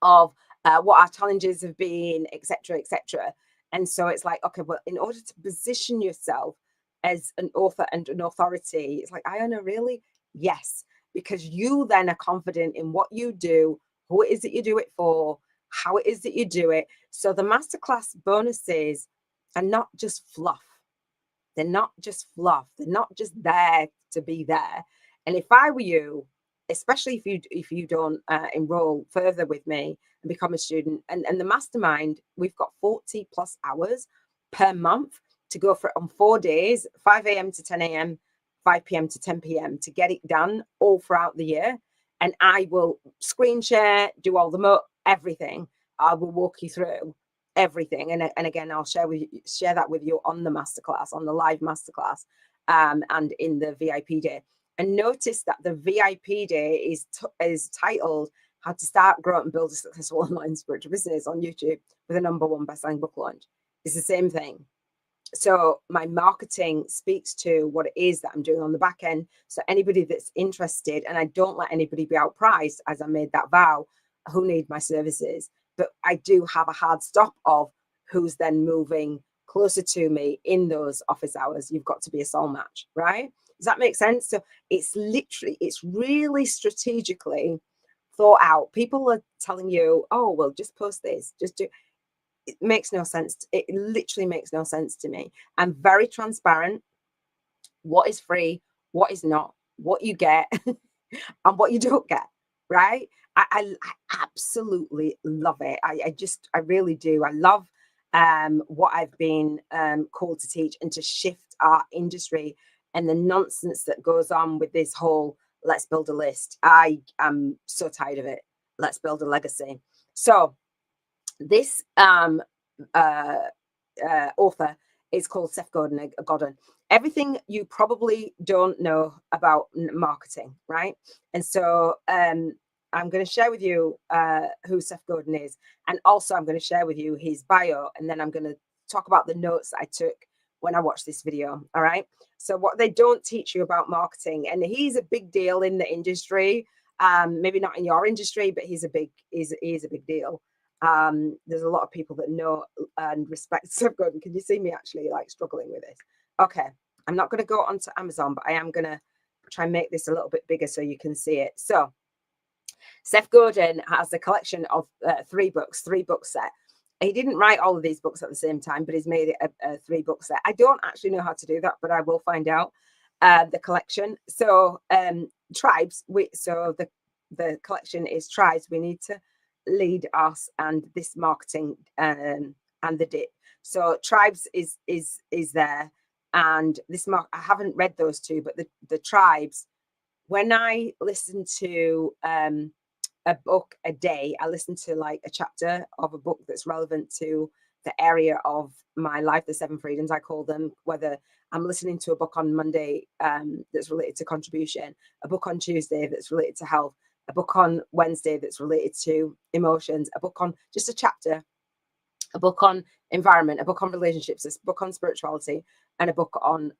of what our challenges have been, etc., etc. And so it's like, okay, well, in order to position yourself as an author and an authority, it's like, Iona, really? Yes, because you then are confident in what you do, who it is that you do it for, how it is that you do it. So the masterclass bonuses are not just fluff. They're not just fluff. They're not just there to be there. And if I were you, especially if you don't enroll further with me and become a student, and the mastermind, we've got 40 plus hours per month to go for it on 4 days, 5 a.m. to 10 a.m., 5 p.m. to 10 p.m. to get it done all throughout the year. And I will screen share, do all the everything. I will walk you through everything, and again, I'll share that with you on the masterclass, on the live masterclass, and in the VIP day. And notice that the VIP day is titled "How to Start, Grow, and Build a Successful Online Spiritual Business" on YouTube with a #1 best-selling book launch. It's the same thing. So my marketing speaks to what it is that I'm doing on the back end. So anybody that's interested, and I don't let anybody be outpriced, as I made that vow, who need my services. But I do have a hard stop of who's then moving closer to me in those office hours. You've got to be a soul match, right? Does that make sense? So it's really strategically thought out. People are telling you, oh, well, just post this, just do. It makes no sense. It literally makes no sense to me. I'm very transparent. What is free, what is not, what you get, and what you don't get, right? I absolutely love it. I really do. I love what I've been called to teach and to shift our industry and the nonsense that goes on with this whole let's build a list. I am so tired of it. Let's build a legacy. So this author is called Seth Godin. Everything you probably don't know about marketing, right? And so I'm going to share with you who Seth Godin is, and also I'm going to share with you his bio, and then I'm going to talk about the notes I took when I watched this video. All right. So what they don't teach you about marketing, and he's a big deal in the industry. Maybe not in your industry, but he's a big deal. There's a lot of people that know and respect Seth Godin. Can you see me actually like struggling with this? Okay, I'm not going to go onto Amazon, but I am going to try and make this a little bit bigger so you can see it. So Seth Godin has a collection of 3 book set. He didn't write all of these books at the same time, but he's made it a 3-book set. I don't actually know how to do that, but I will find out. The collection. So tribes. So the collection is tribes. We need to lead us, and this marketing and the dip. So tribes is there, and this I haven't read those 2, but the tribes. When I listen to a book a day, I listen to like a chapter of a book that's relevant to the area of my life, the 7 freedoms I call them, whether I'm listening to a book on Monday that's related to contribution, a book on Tuesday that's related to health, a book on Wednesday that's related to emotions, a book on just a chapter, a book on environment, a book on relationships, a book on spirituality, and a book on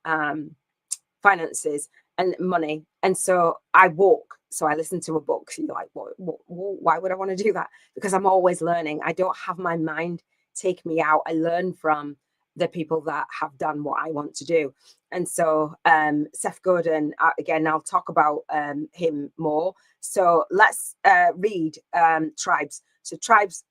finances and money. And so I walk. So I listen to a book. So you're like, why would I want to do that? Because I'm always learning. I don't have my mind take me out. I learn from the people that have done what I want to do. And so Seth Godin, again, I'll talk about him more. So let's read Tribes. So Tribes,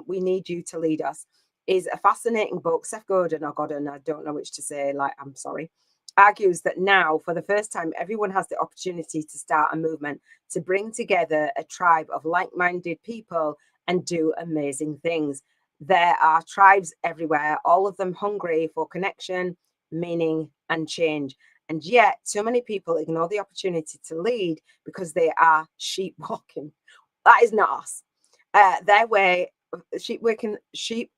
We Need You to Lead Us is a fascinating book. Seth Godin or Godin, I don't know which to say, like, I'm sorry, argues that now, for the first time, everyone has the opportunity to start a movement, to bring together a tribe of like-minded people and do amazing things. There are tribes everywhere, all of them hungry for connection, meaning, and change. And yet, so many people ignore the opportunity to lead because they are sheep walking. That is not us. Their way, sheep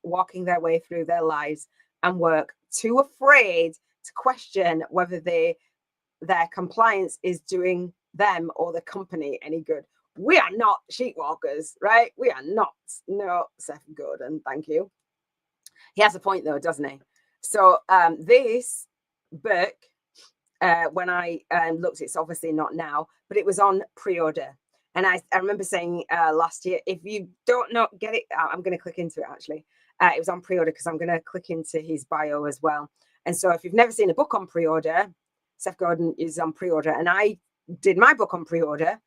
walking their way through their lives and work too afraid to question whether their compliance is doing them or the company any good. We are not sheet walkers, right? We are not. No, Seth Godin, thank you. He has a point though, doesn't he? So this book, when I looked, it's obviously not now, but it was on pre-order. And I remember saying last year, if you don't not get it, I'm going to click into it actually. It was on pre-order because I'm going to click into his bio as well. And so if you've never seen a book on pre-order, Seth Godin is on pre-order. And I did my book on pre-order.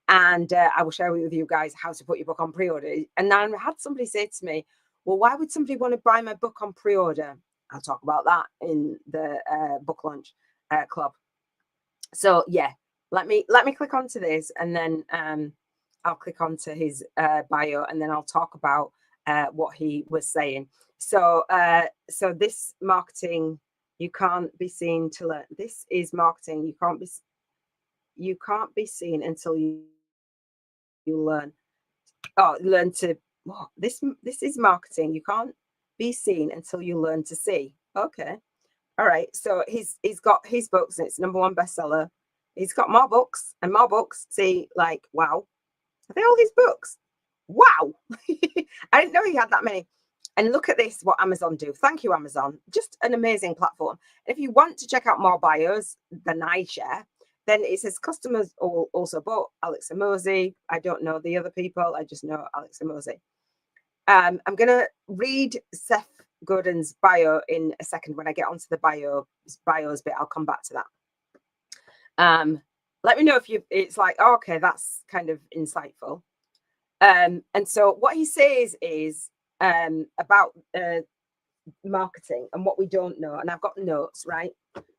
And I will share with you guys how to put your book on pre-order. And then I had somebody say to me, well, why would somebody want to buy my book on pre-order? I'll talk about that in the book launch club. So yeah, let me click onto this, and then I'll click onto his bio, and then I'll talk about what he was saying. So so this marketing, you can't be seen to learn. This is marketing. You can't be seen until you learn. Oh, learn to. What? This is marketing. You can't be seen until you learn to see. Okay. All right. So he's got his books, and it's #1 bestseller. He's got more books and more books. See, like, wow. Are they all his books? Wow. I didn't know he had that many. And look at this, what Amazon do. Thank you, Amazon. Just an amazing platform. If you want to check out more bios than I share, then it says customers also bought Alex Hormozi. I don't know the other people. I just know Alex Hormozi. I'm going to read Seth Godin's bio in a second. When I get onto the bios bit, I'll come back to that. Let me know if it's like, oh, okay, that's kind of insightful. And so what he says is about marketing and what we don't know. And I've got notes, right?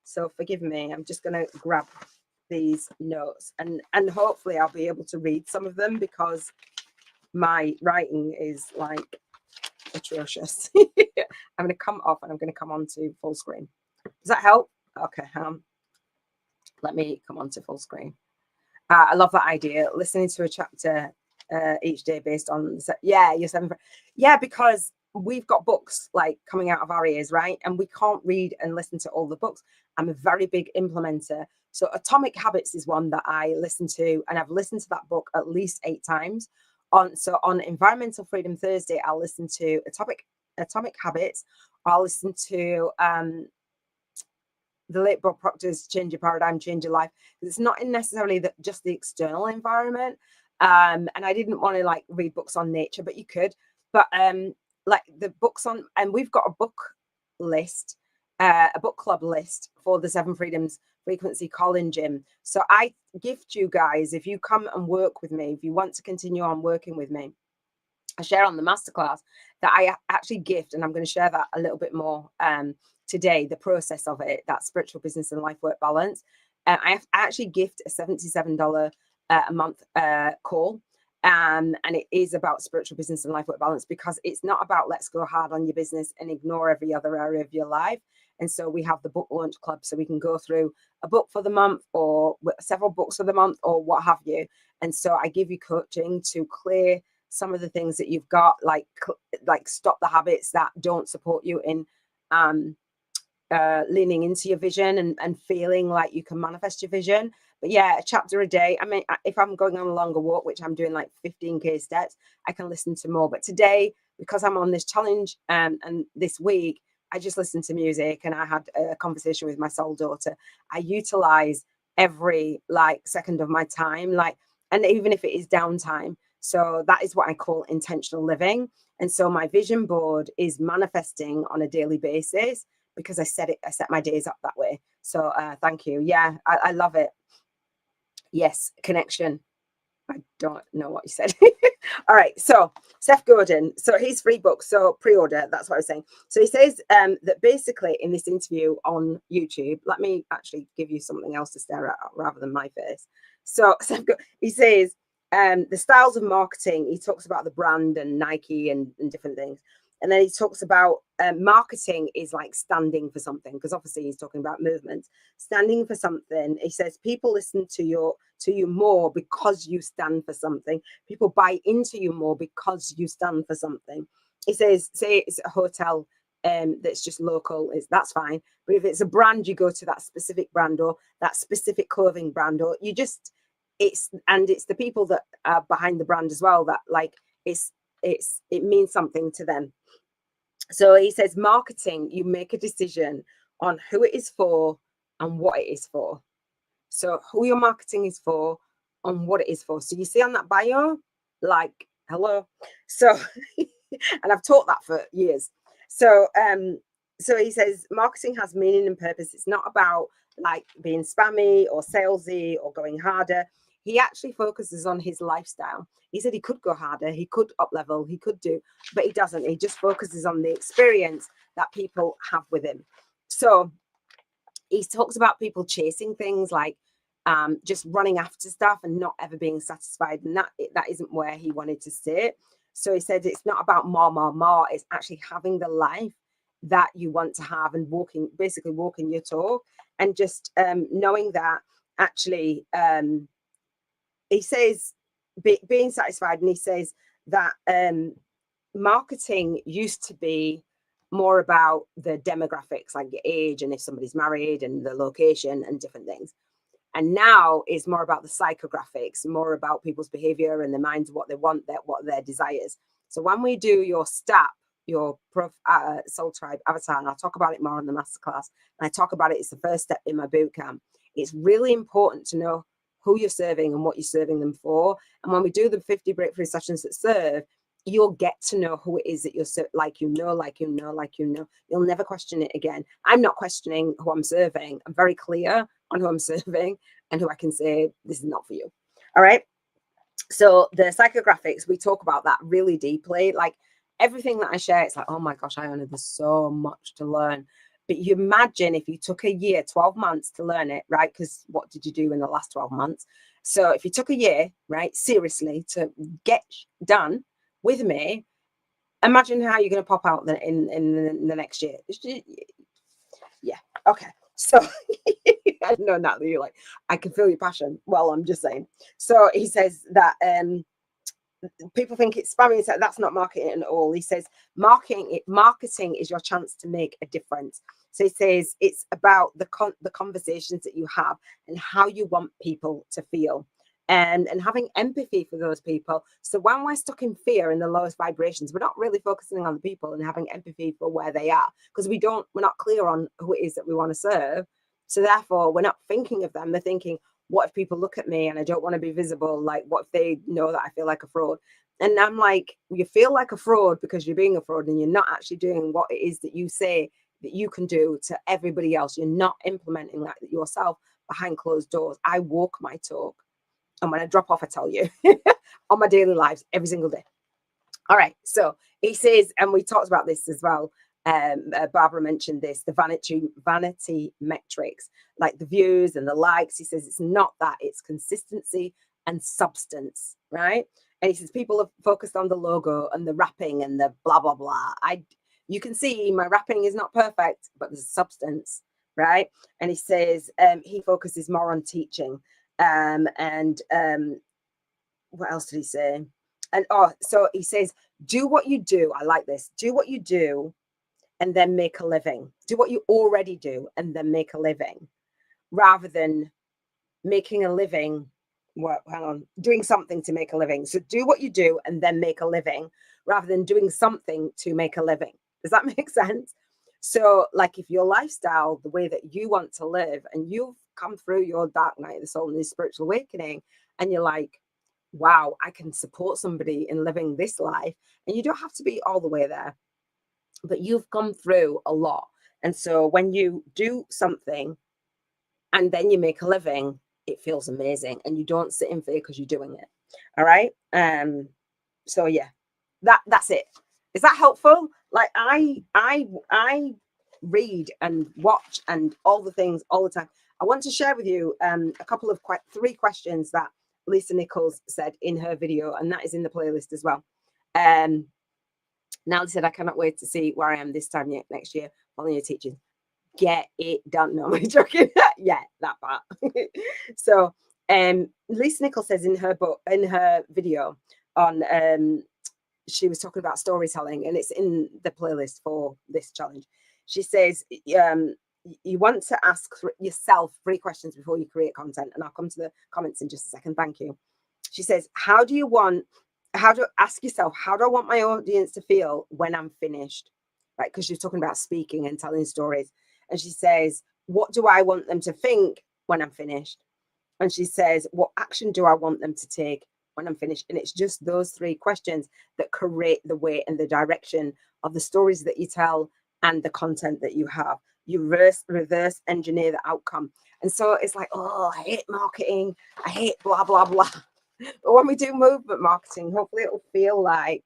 So forgive me. I'm just going to grab these notes, and hopefully I'll be able to read some of them because my writing is like atrocious. I'm going to come off and I'm going to come on to full screen. Does that help? Okay. Let me come on to full screen. I love that idea. Listening to a chapter each day based on, your 7. Yeah, because we've got books like coming out of our ears, right? And we can't read and listen to all the books. I'm a very big implementer. So Atomic Habits is one that I listen to, and I've listened to that book at least 8 times. On Environmental Freedom Thursday, I'll listen to Atomic Habits. I'll listen to the late Bob Proctor's Change Your Paradigm, Change Your Life. It's not necessarily just the external environment. And I didn't want to like read books on nature, but you could. But like the books on, and we've got a book list, a book club list for the 7 Freedoms Frequency Calling Gym. So I gift you guys, if you come and work with me, if you want to continue on working with me, I share on the masterclass that I actually gift, and I'm going to share that a little bit more today, the process of it, that spiritual business and life work balance. I actually gift a $77 a month call. And it is about spiritual business and life work balance, because it's not about let's go hard on your business and ignore every other area of your life. And so we have the book launch club, so we can go through a book for the month or several books for the month or what have you. And so I give you coaching to clear some of the things that you've got, like stop the habits that don't support you in leaning into your vision and feeling like you can manifest your vision. But yeah, a chapter a day. I mean, if I'm going on a longer walk, which I'm doing like 15K steps, I can listen to more. But today, because I'm on this challenge and this week, I just listened to music, and I had a conversation with my soul daughter. I utilize every like second of my time, and even if it is downtime. So that is what I call intentional living. And so my vision board is manifesting on a daily basis because I set my days up that way. So thank you. Yeah, I love it. Yes, connection. I don't know what you said. All right. So Seth Godin. So his free book. So pre-order. That's what I was saying. So he says that basically in this interview on YouTube, let me actually give you something else to stare at rather than my face. So he says the styles of marketing. He talks about the brand and Nike and different things. And then he talks about marketing is like standing for something, because obviously he's talking about movement. Standing for something. He says people listen to you more because you stand for something. People buy into you more because you stand for something. He says, say it's a hotel that's just local, that's fine. But if it's a brand, you go to that specific brand or that specific clothing brand, or you just, it's the people that are behind the brand as well that like it means something to them. So he says, marketing, you make a decision on who it is for and what it is for. So who your marketing is for and what it is for. So you see on that bio, like, hello. So, and I've taught that for years. So, so he says, marketing has meaning and purpose. It's not about like being spammy or salesy or going harder. He actually focuses on his lifestyle. He said he could go harder, he could up level, he could do, but he doesn't. He just focuses on the experience that people have with him. So he talks about people chasing things like just running after stuff and not ever being satisfied. And that isn't where he wanted to sit. So he said it's not about more. It's actually having the life that you want to have and basically walking your talk, and just knowing that actually he says being satisfied. And he says that marketing used to be more about the demographics, like your age and if somebody's married and the location and different things. And now it's more about the psychographics, more about people's behavior and their minds, what they want, what their desires. So when we do your STAP, your Soul Tribe Avatar, and I'll talk about it more in the masterclass, and I talk about it, it's the first step in my boot camp. It's really important to know who you're serving and what you're serving them for. And when we do the 50 breakthrough sessions that serve, you'll get to know who it is that you're you'll never question it again. I'm not questioning who I'm serving. I'm very clear on who I'm serving and who I can say this is not for you. All right. So the psychographics, we talk about that really deeply. Like everything that I share, it's like, oh my gosh, Iona, there's so much to learn. But you imagine if you took a year, 12 months to learn it, right? Because what did you do in the last 12 months? So if you took a year, right, seriously, to get done with me, imagine how you're going to pop out in the next year. Yeah. Okay. So I know, Natalie, you're like, I can feel your passion. Well, I'm just saying. So he says that people think it's spammy. So that's not marketing at all. He says marketing is your chance to make a difference. So he says it's about the conversations that you have and how you want people to feel. And having empathy for those people. So when we're stuck in fear in the lowest vibrations, we're not really focusing on the people and having empathy for where they are, because we're not clear on who it is that we want to serve. So therefore, we're not thinking of them. They're thinking, what if people look at me and I don't want to be visible? Like, what if they know that I feel like a fraud? And I'm like, you feel like a fraud because you're being a fraud and you're not actually doing what it is that you say that you can do to everybody else. You're not implementing that yourself behind closed doors. I walk my talk. And when I drop off, I tell you on my daily lives every single day. All right. So he says, and we talked about this as well. Barbara mentioned this, the vanity metrics, like the views and the likes. He says it's not that, it's consistency and substance, right? And he says people are focused on the logo and the wrapping and the blah, blah, blah. You can see my wrapping is not perfect, but there's substance, right? And he says he focuses more on teaching. What else did he say? And so he says, do what you do. I like this. Do what you do and then make a living. Do what you already do and then make a living, rather than making a living. Doing something to make a living. So do what you do and then make a living, rather than doing something to make a living. Does that make sense? So like if your lifestyle, the way that you want to live, and you've come through your dark night of the soul and this spiritual awakening, and you're like, wow, I can support somebody in living this life. And you don't have to be all the way there, but you've come through a lot. And so when you do something and then you make a living, it feels amazing. And you don't sit in fear because you're doing it. All right. So yeah, that's it. Is that helpful? Like I read and watch and all the things all the time. I want to share with you a couple of 3 questions that Lisa Nichols said in her video, and that is in the playlist as well. Natalie said, I cannot wait to see where I am this time next year following your teaching. Get it done. No, I'm joking. Yeah, that part. So Lisa Nichols says in her video on she was talking about storytelling, and it's in the playlist for this challenge. She says, you want to ask yourself 3 questions before you create content. And I'll come to the comments in just a second. Thank you. She says, how do ask yourself, how do I want my audience to feel when I'm finished? Right? Because she's talking about speaking and telling stories. And she says, what do I want them to think when I'm finished? And she says, what action do I want them to take when I'm finished? And it's just those 3 questions that create the way and the direction of the stories that you tell and the content that you have. You reverse engineer the outcome. And so it's like, oh, I hate marketing. I hate blah, blah, blah. But when we do movement marketing, hopefully it'll feel like,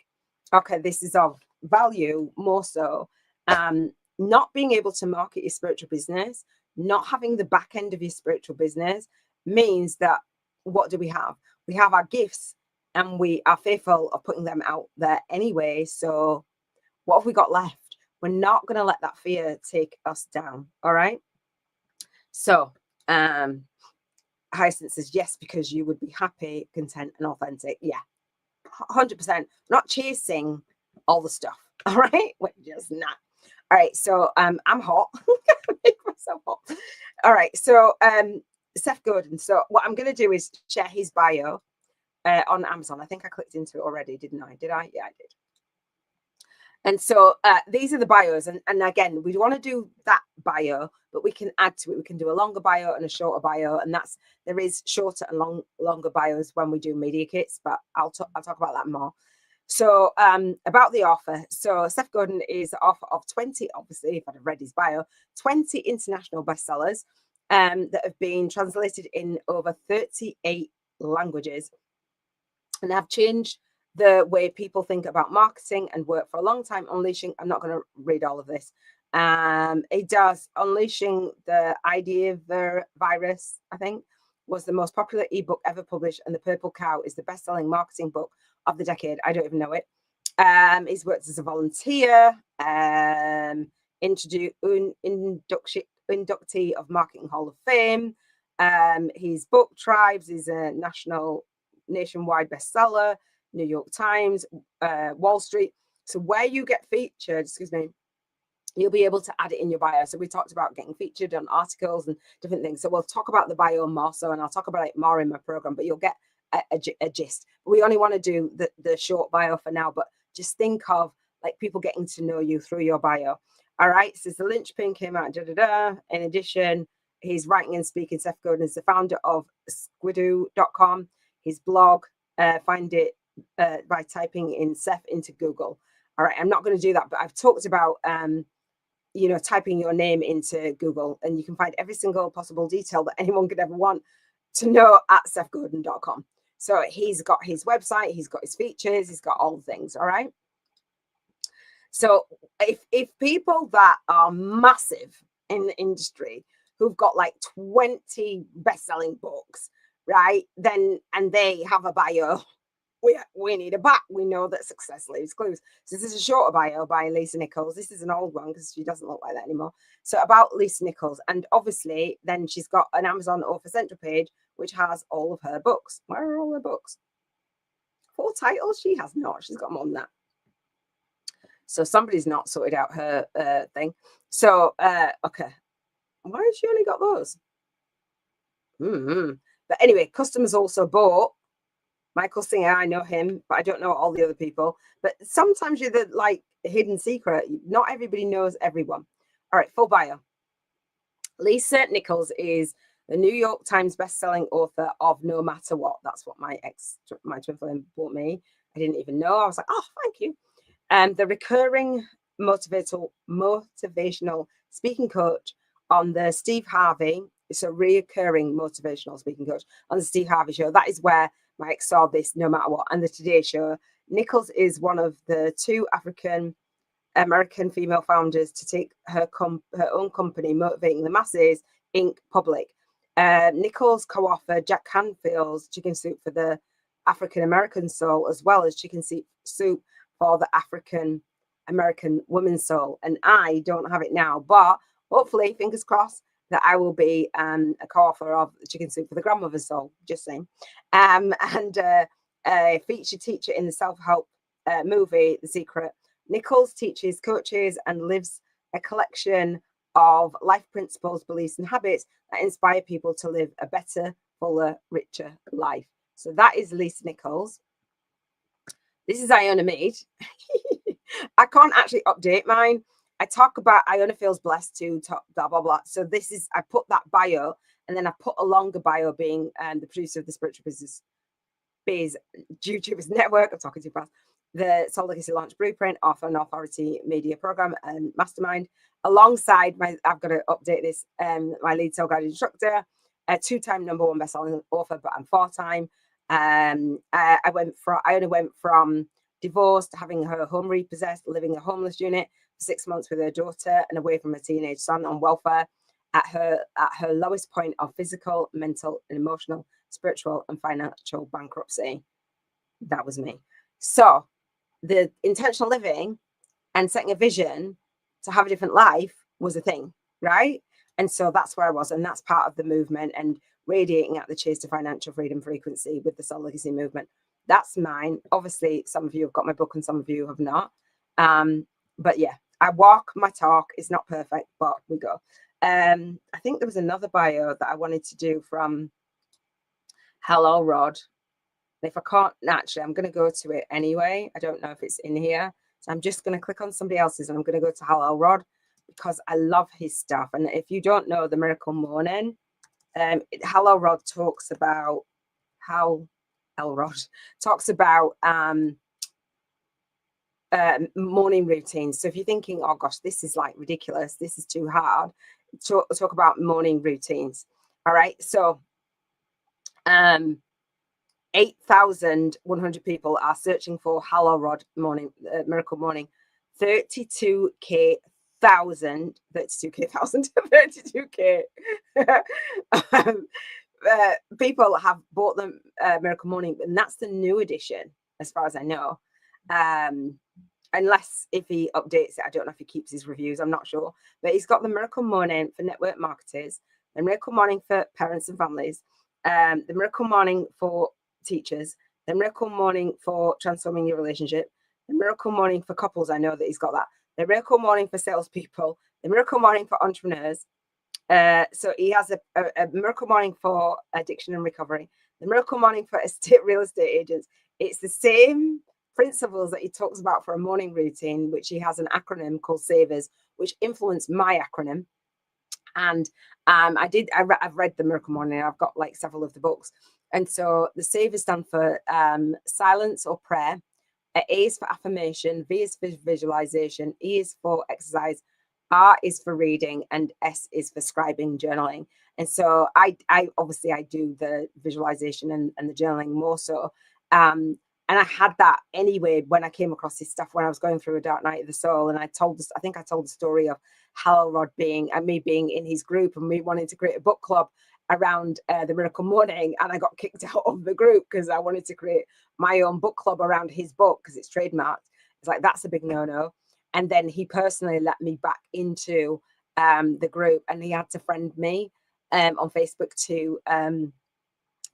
okay, this is of value more so. Not being able to market your spiritual business, not having the back end of your spiritual business means that what do we have? We have our gifts and we are fearful of putting them out there anyway. So what have we got left? We're not going to let that fear take us down. All right. So, Hyacinth says, yes, because you would be happy, content, and authentic. Yeah, 100%. Not chasing all the stuff. All right. We're just not. All right. So, I'm hot. Make myself hot. All right. So, Seth Godin. So, what I'm going to do is share his bio on Amazon. I think I clicked into it already, didn't I? Did I? Yeah, I did. And so these are the bios. And again, we want to do that bio, but we can add to it. We can do a longer bio and a shorter bio. And there is shorter and longer bios when we do media kits, but I'll talk about that more. So about the author. So Seth Godin is the author of 20, obviously, if I'd have read his bio, 20 international bestsellers that have been translated in over 38 languages and have changed the way people think about marketing and work for a long time. Unleashing, I'm not going to read all of this. It does. Unleashing the Idea Virus, I think, was the most popular ebook ever published, and The Purple Cow is the best-selling marketing book of the decade. I don't even know it. He's worked as a volunteer, inductee of Marketing Hall of Fame. His book Tribes is a nationwide bestseller. New York Times, Wall Street. So where you get featured, you'll be able to add it in your bio. So we talked about getting featured on articles and different things. So we'll talk about the bio more so, and I'll talk about it more in my program, but you'll get a gist. We only want to do the short bio for now, but just think of like people getting to know you through your bio. All right. So the linchpin came out. In addition, he's writing and speaking. Seth Godin is the founder of squidoo.com. His blog, find it by typing in Seth into Google. All right, I'm not going to do that, but I've talked about typing your name into Google, and you can find every single possible detail that anyone could ever want to know at sethgodin.com. So he's got his website, he's got his features, he's got all the things. All right. So if people that are massive in the industry who've got like 20 best-selling books, right, then and they have a bio, we need a back. We know that success leaves clues. So this is a shorter bio by Lisa Nichols. This is an old one because she doesn't look like that anymore. So about Lisa Nichols, and obviously then she's got an Amazon Author Central page which has all of her books. Where are all her books? 4 titles? She has not. She's got more than that. So somebody's not sorted out her thing. So okay, why has she only got those? But anyway, customers also bought Michael Singer. I know him, but I don't know all the other people. But sometimes you're the like hidden secret. Not everybody knows everyone. All right, full bio. Lisa Nichols is the New York Times best-selling author of No Matter What. That's what my twin flame bought me. I didn't even know. I was like, oh, thank you. And the recurring motivational speaking coach on the Steve Harvey. It's a reoccurring motivational speaking coach on the Steve Harvey show. That is where Mike saw this No Matter What. And the Today Show. Nichols is one of the 2 African American female founders to take her own company, Motivating the Masses, Inc. public. Nichols co-authored Jack Canfield's Chicken Soup for the African American Soul, as well as Chicken Soup for the African American Women's Soul. And I don't have it now, but hopefully, fingers crossed, that I will be a co-author of Chicken Soup for the Grandmother's Soul, just saying. And a featured teacher in the self-help movie, The Secret, Nichols teaches, coaches, and lives a collection of life principles, beliefs, and habits that inspire people to live a better, fuller, richer life. So that is Lisa Nichols. This is Iona Mead. I can't actually update mine. I talk about Iona feels blessed to talk, blah, blah, blah. So this is, I put that bio, and then I put a longer bio being the producer of the Spiritual Business Biz YouTubers Network. I'm talking too fast. The Soul Legacy Launch Blueprint, off an authority media program and mastermind. Alongside my, I've got to update this, my lead soul guide instructor, a 2-time #1 best-selling author, but I'm 4-time. Iona went from divorced, having her home repossessed, living in a homeless unit for 6 months with her daughter, and away from her teenage son on welfare, at her lowest point of physical, mental, and emotional, spiritual, and financial bankruptcy. That was me. So the intentional living and setting a vision to have a different life was a thing, right? And so that's where I was, and that's part of the movement and radiating at the Cheers to Financial Freedom frequency with the Soul Legacy movement. That's mine. Obviously, some of you have got my book and some of you have not. But yeah, I walk my talk. It's not perfect, but we go. I think there was another bio that I wanted to do from Hello Rod. If I can't, actually, I'm going to go to it anyway. I don't know if it's in here. So I'm just going to click on somebody else's, and I'm going to go to Hello Rod because I love his stuff. And if you don't know the Miracle Morning, Hello Rod talks about how Elrod talks about morning routines. So if you're thinking, oh gosh, this is like ridiculous, this is too hard, talk about morning routines. All right. So 8,100 people are searching for Hello Rod morning, Miracle Morning. 32k people have bought the Miracle Morning, and that's the new edition as far as I know, unless if he updates it. I don't know if he keeps his reviews, I'm not sure, but he's got the Miracle Morning for network marketers, the Miracle Morning for parents and families, the Miracle Morning for teachers, the Miracle Morning for transforming your relationship, the Miracle Morning for couples. I know that he's got that. The Miracle Morning for salespeople, the Miracle Morning for entrepreneurs. So he has a Miracle Morning for addiction and recovery, the Miracle Morning for real estate agents. It's the same principles that he talks about for a morning routine, which he has an acronym called SAVERS, which influenced my acronym. And I've read the Miracle Morning. I've got like several of the books. And so the SAVERS stand for silence or prayer. A is for affirmation, V is for visualization, E is for exercise, R is for reading, and S is for scribing, journaling. And so I obviously I do the visualization and the journaling more so. And I had that anyway when I came across this stuff when I was going through a dark night of the soul. And I think I told the story of Hello Rod being and me being in his group and me wanting to create a book club around the Miracle Morning, and I got kicked out of the group because I wanted to create my own book club around his book because it's trademarked. It's like, that's a big no-no. And then he personally let me back into the group, and he had to friend me on Facebook to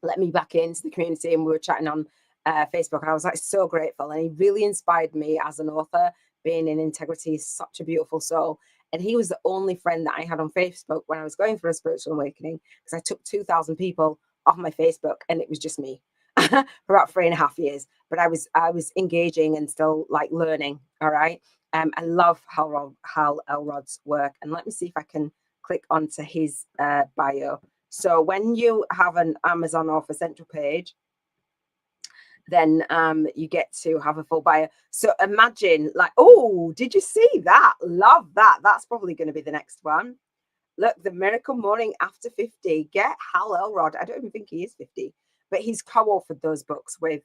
let me back into the community, and we were chatting on Facebook, and I was like so grateful, and he really inspired me as an author. Being in integrity is such a beautiful soul. And he was the only friend that I had on Facebook when I was going through a spiritual awakening, because I took 2,000 people off my Facebook and it was just me for about 3.5 years. But I was engaging and still like learning. All right. I love Hal Elrod's work. And let me see if I can click onto his bio. So when you have an Amazon Author Central page, then you get to have a full bio. So imagine like, oh, did you see that? Love that. That's probably going to be the next one. Look, the Miracle Morning After 50. Get Hal Elrod. I don't even think he is 50, but he's co-authored those books with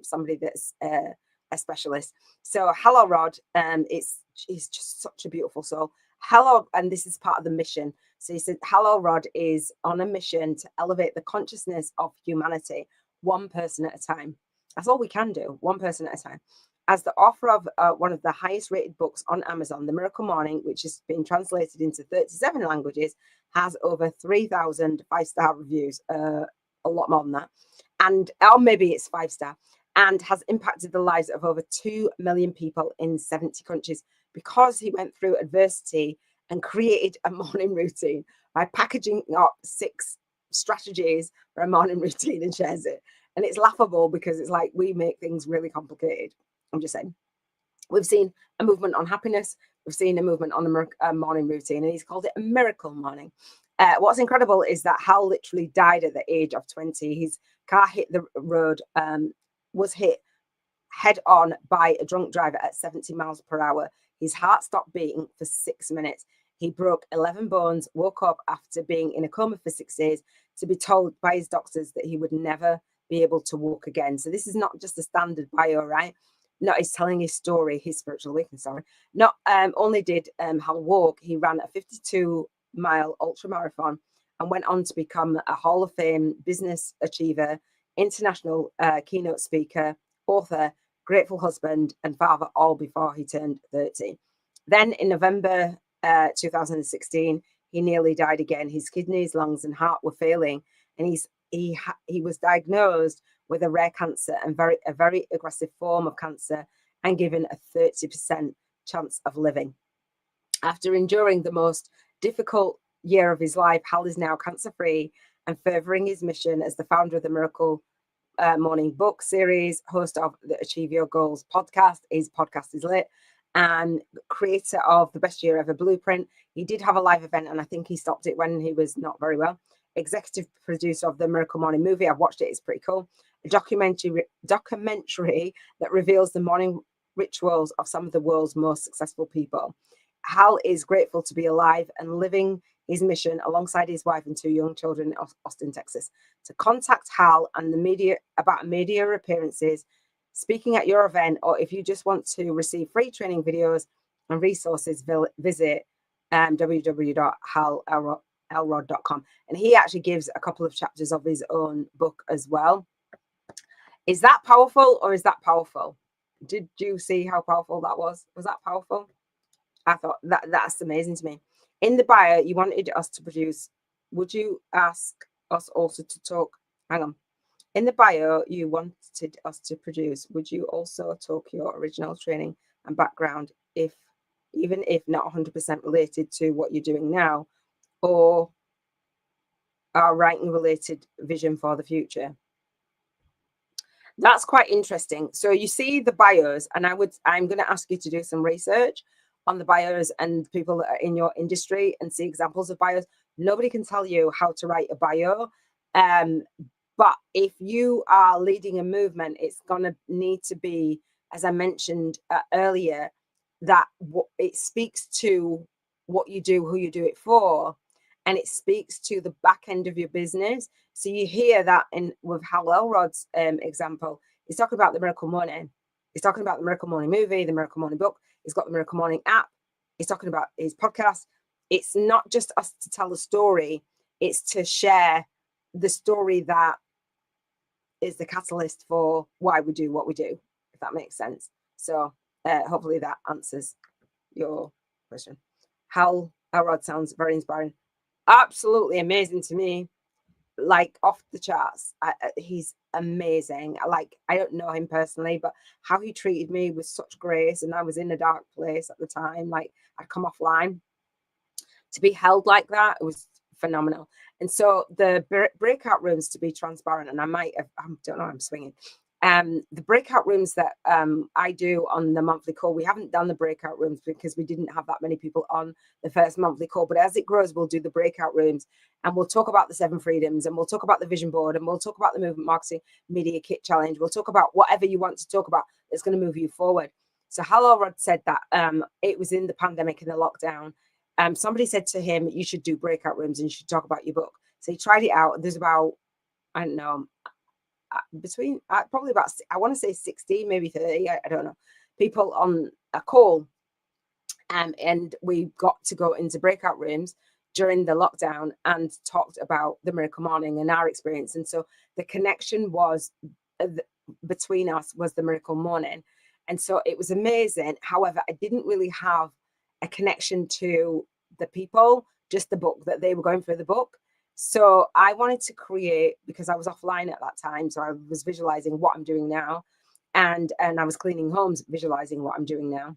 somebody that's a specialist. So Hal Elrod, he's just such a beautiful soul. Hal, and this is part of the mission. So he said Hal Elrod is on a mission to elevate the consciousness of humanity, one person at a time. That's all we can do, one person at a time. As the author of one of the highest rated books on Amazon, The Miracle Morning, which has been translated into 37 languages, has over 3,000 5-star reviews, a lot more than that. And or maybe it's 5-star. and has impacted the lives of over 2 million people in 70 countries because he went through adversity and created a morning routine by packaging up 6 strategies for a morning routine and shares it. And it's laughable because it's like we make things really complicated. I'm just saying. We've seen a movement on happiness. We've seen a movement on the morning routine, and he's called it a miracle morning. What's incredible is that Hal literally died at the age of 20. His car hit the road, was hit head on by a drunk driver at 70 miles per hour. His heart stopped beating for 6 minutes. He broke 11 bones, woke up after being in a coma for 6 days to be told by his doctors that he would never be able to walk again. So this is not just a standard bio, right? No, he's telling his story, his spiritual awakening story. Not only did Hal walk, he ran a 52-mile ultra marathon and went on to become a Hall of Fame business achiever, international keynote speaker, author, grateful husband, and father, all before he turned 30. Then in November 2016, he nearly died again. His kidneys, lungs, and heart were failing, and he was diagnosed with a rare cancer and a very aggressive form of cancer, and given a 30% chance of living. After enduring the most difficult year of his life, Hal is now cancer-free and furthering his mission as the founder of the Miracle Morning book series, host of the Achieve Your Goals podcast. His podcast is lit, and creator of the Best Year Ever Blueprint. He did have a live event, and I think he stopped it when he was not very well. Executive producer of the Miracle Morning movie. I've watched it. It's pretty cool. A documentary that reveals the morning rituals of some of the world's most successful people. Hal is grateful to be alive and living his mission alongside his wife and 2 young children in Austin, Texas. To contact Hal and the media about media appearances, speaking at your event, or if you just want to receive free training videos and resources, visit www.halelrod.com. And he actually gives a couple of chapters of his own book as well. Is that powerful, or is that powerful? Did you see how powerful that was? Was that powerful? I thought that's amazing to me. In the bio, you wanted us to produce. Would you ask us also to talk? Hang on. In the bio, you wanted us to produce. Would you also talk your original training and background, even if not 100% related to what you're doing now, or our writing related vision for the future? That's quite interesting. So you see the bios, and I'm going to ask you to do some research on the bios and people that are in your industry and see examples of bios. Nobody can tell you how to write a bio. But if you are leading a movement, it's going to need to be, as I mentioned earlier, that it speaks to what you do, who you do it for, and it speaks to the back end of your business. So you hear that with Hal Elrod's example. He's talking about the Miracle Morning. He's talking about the Miracle Morning movie, the Miracle Morning book. He's got the Miracle Morning app. He's talking about his podcast. It's not just us to tell a story. It's to share the story that is the catalyst for why we do what we do, if that makes sense. So hopefully that answers your question. Hal Elrod sounds very inspiring. Absolutely amazing to me. Like off the charts. He's amazing. I don't know him personally, but how he treated me with such grace, and I was in a dark place at the time. Like I'd come offline. To be held like that, it was phenomenal. And so the breakout rooms, to be transparent, and I don't know, I'm swinging. The breakout rooms that I do on the monthly call, we haven't done the breakout rooms because we didn't have that many people on the first monthly call. But as it grows, we'll do the breakout rooms, and we'll talk about the 7 freedoms, and we'll talk about the vision board, and we'll talk about the movement marketing media kit challenge. We'll talk about whatever you want to talk about that's going to move you forward. So Hal Elrod said that it was in the pandemic, in the lockdown. Somebody said to him, you should do breakout rooms and you should talk about your book. So he tried it out. There's about, I don't know, between probably about, I want to say 60, maybe 30, I don't know, people on a call. And we got to go into breakout rooms during the lockdown and talked about the Miracle Morning and our experience. And so the connection was between us was the Miracle Morning. And so it was amazing. However, I didn't really have a connection to the people, just the book, that they were going through the book. So I wanted to create, because I was offline at that time, so I was visualizing what I'm doing now. and I was cleaning homes, visualizing what I'm doing now.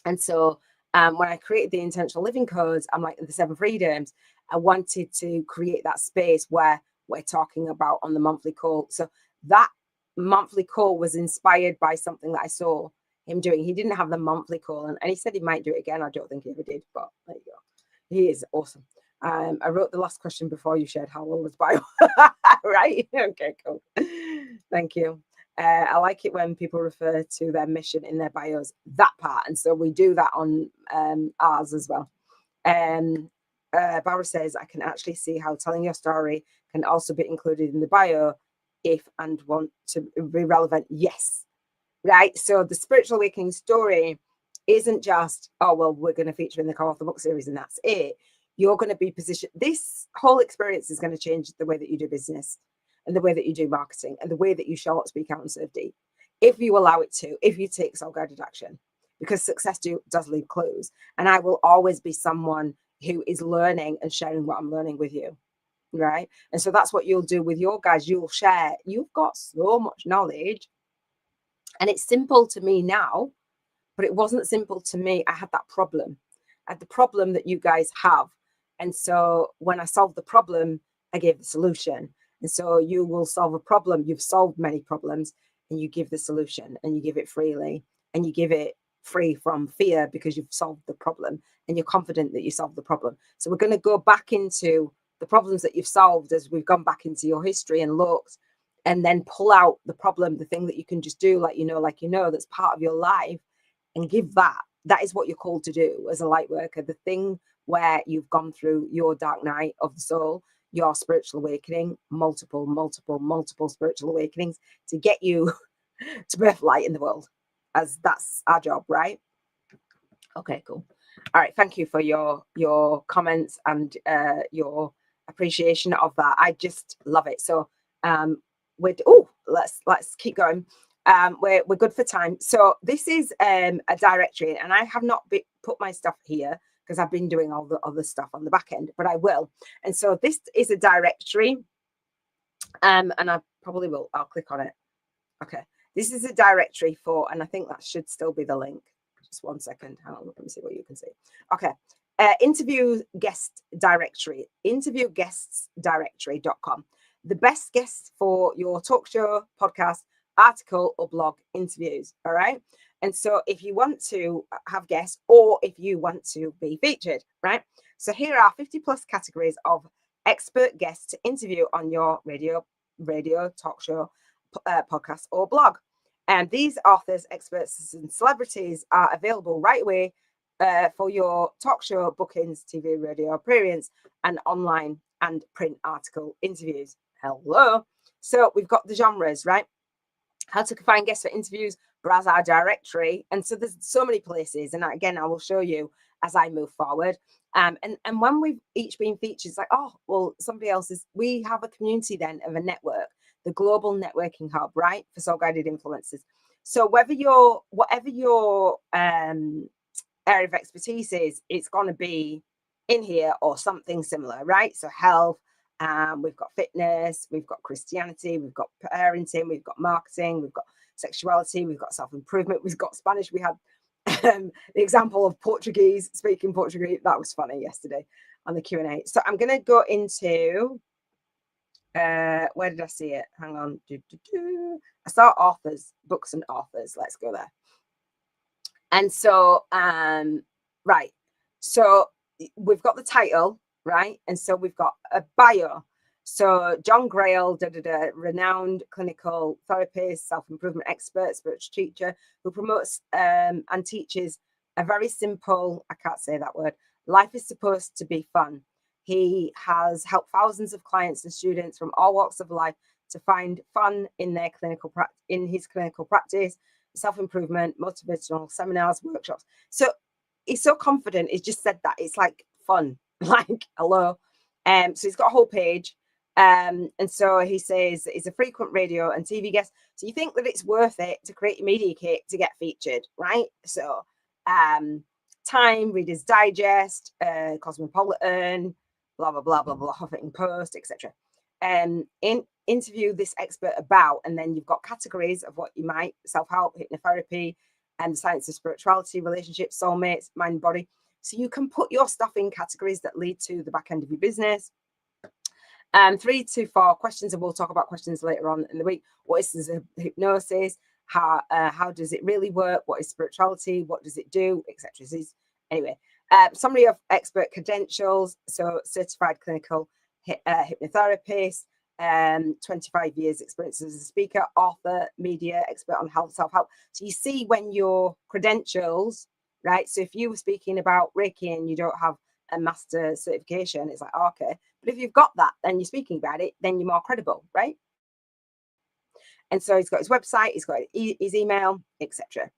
And so when I created the intentional living codes, I'm like the 7 freedoms, I wanted to create that space where we're talking about on the monthly call. So that monthly call was inspired by something that I saw him doing. He didn't have the monthly call, and he said he might do it again. I don't think he ever did, but there you go. He is awesome. I wrote the last question before you shared how old was bio. Right? Okay, cool. Thank you. I like it when people refer to their mission in their bios, that part. And so we do that on ours as well. Barbara says, I can actually see how telling your story can also be included in the bio if and want to be relevant. Yes. Right. So the spiritual awakening story isn't just, oh, well, we're going to feature in the Core of the Book series and that's it. You're going to be positioned. This whole experience is going to change the way that you do business and the way that you do marketing and the way that you show up, speak out, and serve deep. If you allow it to, if you take soul-guided action, because success does leave clues. And I will always be someone who is learning and sharing what I'm learning with you. Right. And so that's what you'll do with your guys. You'll share. You've got so much knowledge. And it's simple to me now, but it wasn't simple to me. I had that problem. I had the problem that you guys have. And so when I solved the problem, I gave the solution. And so you will solve a problem. You've solved many problems and you give the solution and you give it freely and you give it free from fear because you've solved the problem and you're confident that you solved the problem. So we're going to go back into the problems that you've solved as we've gone back into your history and looked, and then pull out the problem, the thing that you can just do, like you know, that's part of your life, and give that. That is what you're called to do as a light worker. The thing where you've gone through your dark night of the soul, your spiritual awakening, multiple spiritual awakenings to get you to birth light in the world, as that's our job, right? Okay, cool. All right, thank you for your comments and your appreciation of that. I just love it. So let's keep going. We're good for time. So this is a directory, and I have not put my stuff here because I've been doing all the other stuff on the back end, but I will. And so this is a directory, and I probably will. I'll click on it. Okay, this is a directory for, and I think that should still be the link. Just 1 second. Hang on, let me see what you can see. Okay. Interview guest directory, interviewguestsdirectory.com. The best guests for your talk show, podcast, article, or blog interviews. All right. And so if you want to have guests or if you want to be featured, right? So here are 50 plus categories of expert guests to interview on your radio, talk show, podcast, or blog. And these authors, experts, and celebrities are available right away for your talk show bookings, TV, radio appearance, and online and print article interviews. Hello. So we've got the genres, right? How to find guests for interviews, browse our directory. And so there's so many places. And again, I will show you as I move forward. And when we've each been featured, it's like, oh, well, somebody else is, we have a community then of a network, the global networking hub, right? For soul-guided influencers. So whatever your area of expertise is, it's going to be in here or something similar, right? So health, we've got fitness, we've got Christianity, we've got parenting, we've got marketing, we've got sexuality, we've got self-improvement, we've got Spanish. We had the example of Portuguese, speaking Portuguese. That was funny yesterday on the Q&A. So I'm going to go into, where did I see it? Hang on. I saw authors, books and authors. Let's go there. And so, right. So we've got the title, right? And so we've got a bio. So John Grail, renowned clinical therapist, self-improvement expert, spiritual teacher, who promotes and teaches a very simple, I can't say that word, life is supposed to be fun. He has helped thousands of clients and students from all walks of life to find fun in their his clinical practice, self-improvement, motivational seminars, workshops. So he's so confident. He's just said that it's like fun, like hello. So he's got a whole page. And so he says he's a frequent radio and TV guest. So you think that it's worth it to create a media kit to get featured, right? So Time, Reader's Digest, Cosmopolitan, blah, blah, blah, blah, blah, Huffington Post, etc. interview this expert about, and then you've got categories of what you might: self-help, hypnotherapy, and the science of spirituality, relationships, soulmates, mind, body. So you can put your stuff in categories that lead to the back end of your business. 3 to 4 questions, and we'll talk about questions later on in the week. What is hypnosis? How does it really work? What is spirituality? What does it do? Etc. Anyway, summary of expert credentials. So certified clinical hypnotherapist, 25 years experience as a speaker, author, media expert on health, self-help. So you see when your credentials, right? So if you were speaking about Reiki and you don't have a master certification, it's like, okay. But if you've got that, then you're speaking about it, then you're more credible, right? And so he's got his website, he's got his email, etc.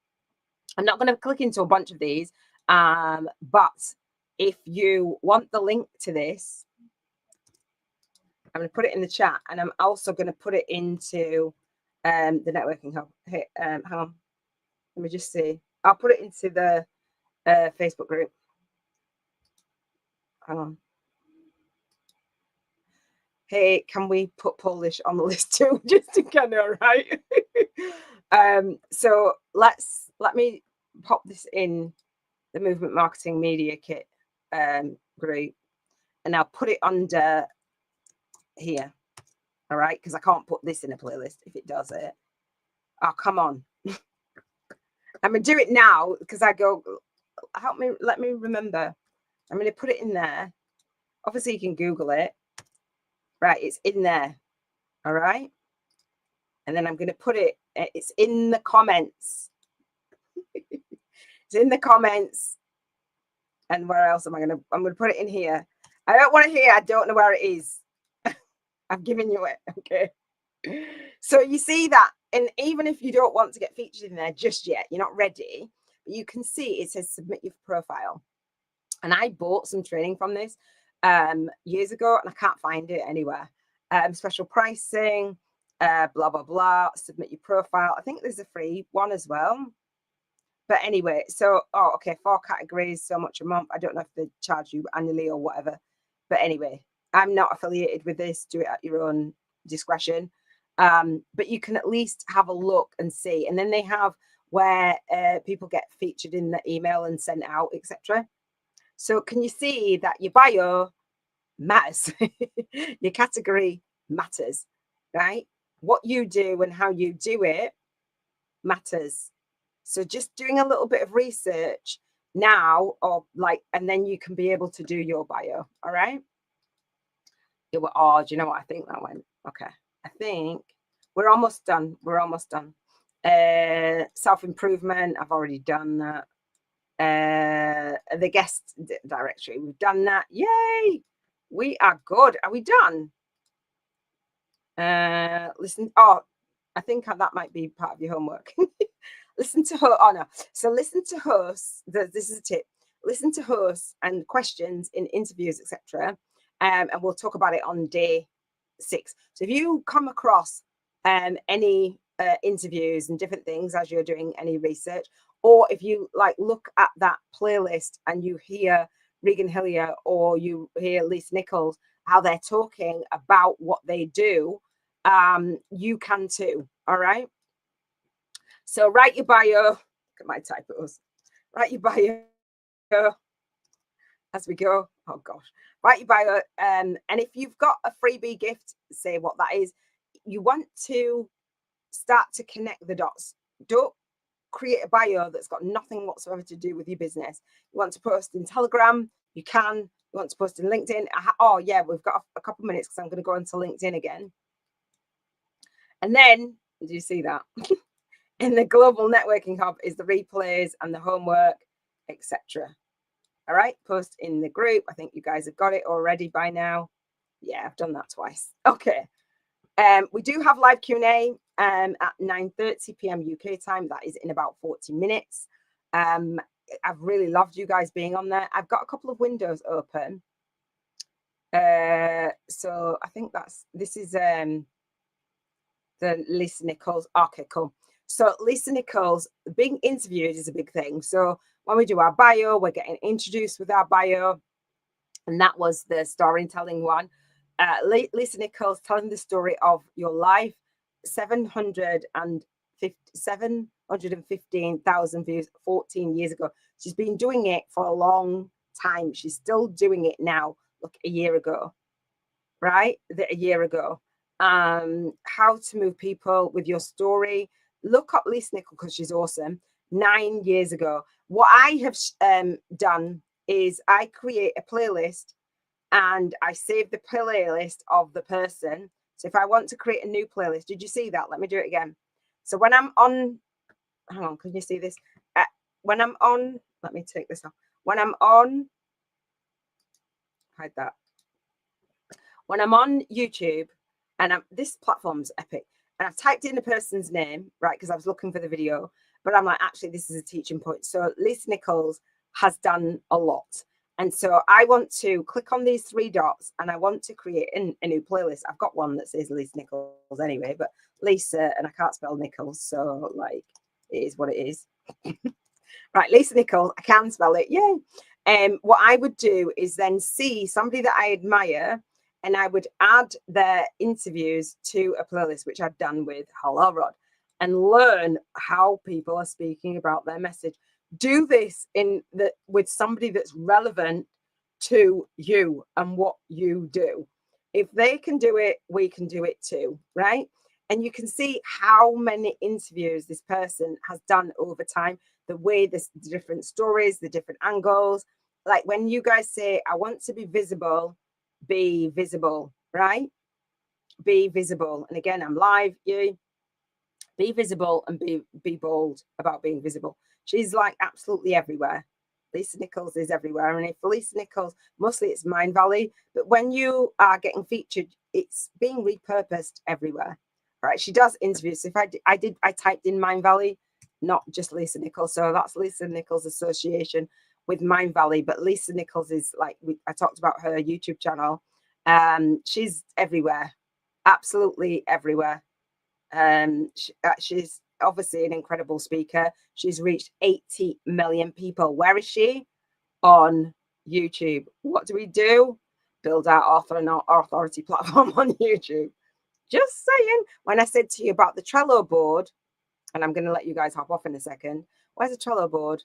I'm not going to click into a bunch of these, but if you want the link to this, I'm going to put it in the chat, and I'm also going to put it into the networking hub. Hey, hang on, let me just see. I'll put it into the Facebook group. Hang on. Hey, can we put Polish on the list too, just to kind of, right? So let me pop this in the Movement Marketing Media Kit group, and I'll put it under here. All right, because I can't put this in a playlist if it does it. Oh, come on. I'm gonna do it now because I go, let me remember. I'm gonna put it in there. Obviously you can Google it. Right, it's in there. All right. And then I'm going to put it, it's in the comments. It's in the comments. And where else am I'm going to put it in here. I don't want to hear, I don't know where it is. I've given you it. Okay. So you see that, and even if you don't want to get featured in there just yet, you're not ready, but you can see it says submit your profile. And I bought some training from this years ago, and I can't find it anywhere. Special pricing, blah, blah, blah, submit your profile. I think there's a free one as well. But anyway, so, oh, okay, 4 categories, so much a month. I don't know if they charge you annually or whatever. But anyway, I'm not affiliated with this. Do it at your own discretion. But you can at least have a look and see. And then they have where people get featured in the email and sent out, etc. So can you see that your bio matters? Your category matters, right? What you do and how you do it matters. So just doing a little bit of research now, or like, and then you can be able to do your bio. All right. It were odd. You know what? I think that went okay. I think we're almost done. We're almost done. Self-improvement. I've already done that. The guest directory. We've done that. Yay. We are good. Are we done? Listen. Oh, I think that might be part of your homework. Listen to her. Oh no. So listen to hosts. This is a tip. Listen to hosts and questions in interviews, etc. And we'll talk about it on day 6. So if you come across any interviews and different things as you're doing any research, or if you like look at that playlist and you hear Regan Hillier or you hear Lisa Nichols, how they're talking about what they do, you can too. All right. So write your bio. Look at my typos. Write your bio as we go. Oh gosh. Write your bio. And if you've got a freebie gift, say what that is. You want to start to connect the dots. Don't create a bio that's got nothing whatsoever to do with your business. You want to post in Telegram, you can. You want to post in LinkedIn. Oh yeah, we've got a couple of minutes because I'm going to go into LinkedIn again. And then, do you see that? In the global networking hub is the replays and the homework, etc. All right, post in the group. I think you guys have got it already by now. Yeah, I've done that twice. Okay. We do have live Q&A at 9:30 p.m. UK time. That is in about 40 minutes. I've really loved you guys being on there. I've got a couple of windows open. So I think this is the Lisa Nichols. Okay, cool. So Lisa Nichols, being interviewed is a big thing. So when we do our bio, we're getting introduced with our bio. And that was the storytelling one. Lisa Nichols telling the story of your life, 715,000 views 14 years ago. She's been doing it for a long time. She's still doing it now. Look, a year ago, right? A year ago. How to move people with your story. Look up Lisa Nichols because she's awesome. 9 years ago. What I have done is I create a playlist and I save the playlist of the person. So if I want to create a new playlist, did you see that? Let me do it again. So when I'm on, hang on, can you see this? When I'm on, let me take this off. When I'm on, hide that. When I'm on YouTube, and this platform's epic, and I've typed in a person's name, right, because I was looking for the video, but I'm like, actually, this is a teaching point. So Lisa Nichols has done a lot. And so I want to click on these 3 dots and I want to create a new playlist. I've got one that says Lisa Nichols anyway, but Lisa, and I can't spell Nichols, so like it is what it is. Right, Lisa Nichols, I can spell it, yay. What I would do is then see somebody that I admire and I would add their interviews to a playlist, which I've done with Hello Rod, and learn how people are speaking about their message. Do this with somebody that's relevant to you and what you do. If they can do it, we can do it too, right? And you can see how many interviews this person has done over time, the way the different stories, the different angles. Like when you guys say, I want to be visible, right? Be visible. And again, I'm live, you be visible and be bold about being visible. She's like absolutely everywhere. Lisa Nichols is everywhere. And if Lisa Nichols, mostly it's Mind Valley, but when you are getting featured, it's being repurposed everywhere. Right? She does interviews. So if I typed in Mind Valley, not just Lisa Nichols. So that's Lisa Nichols association with Mind Valley. But Lisa Nichols is like, I talked about her YouTube channel. She's everywhere, absolutely everywhere. She's obviously an incredible speaker. She's reached 80 million people. Where is she? On YouTube. What do? Build our authority platform on YouTube. Just saying. When I said to you about the Trello board, and I'm going to let you guys hop off in a second. Where's the Trello board?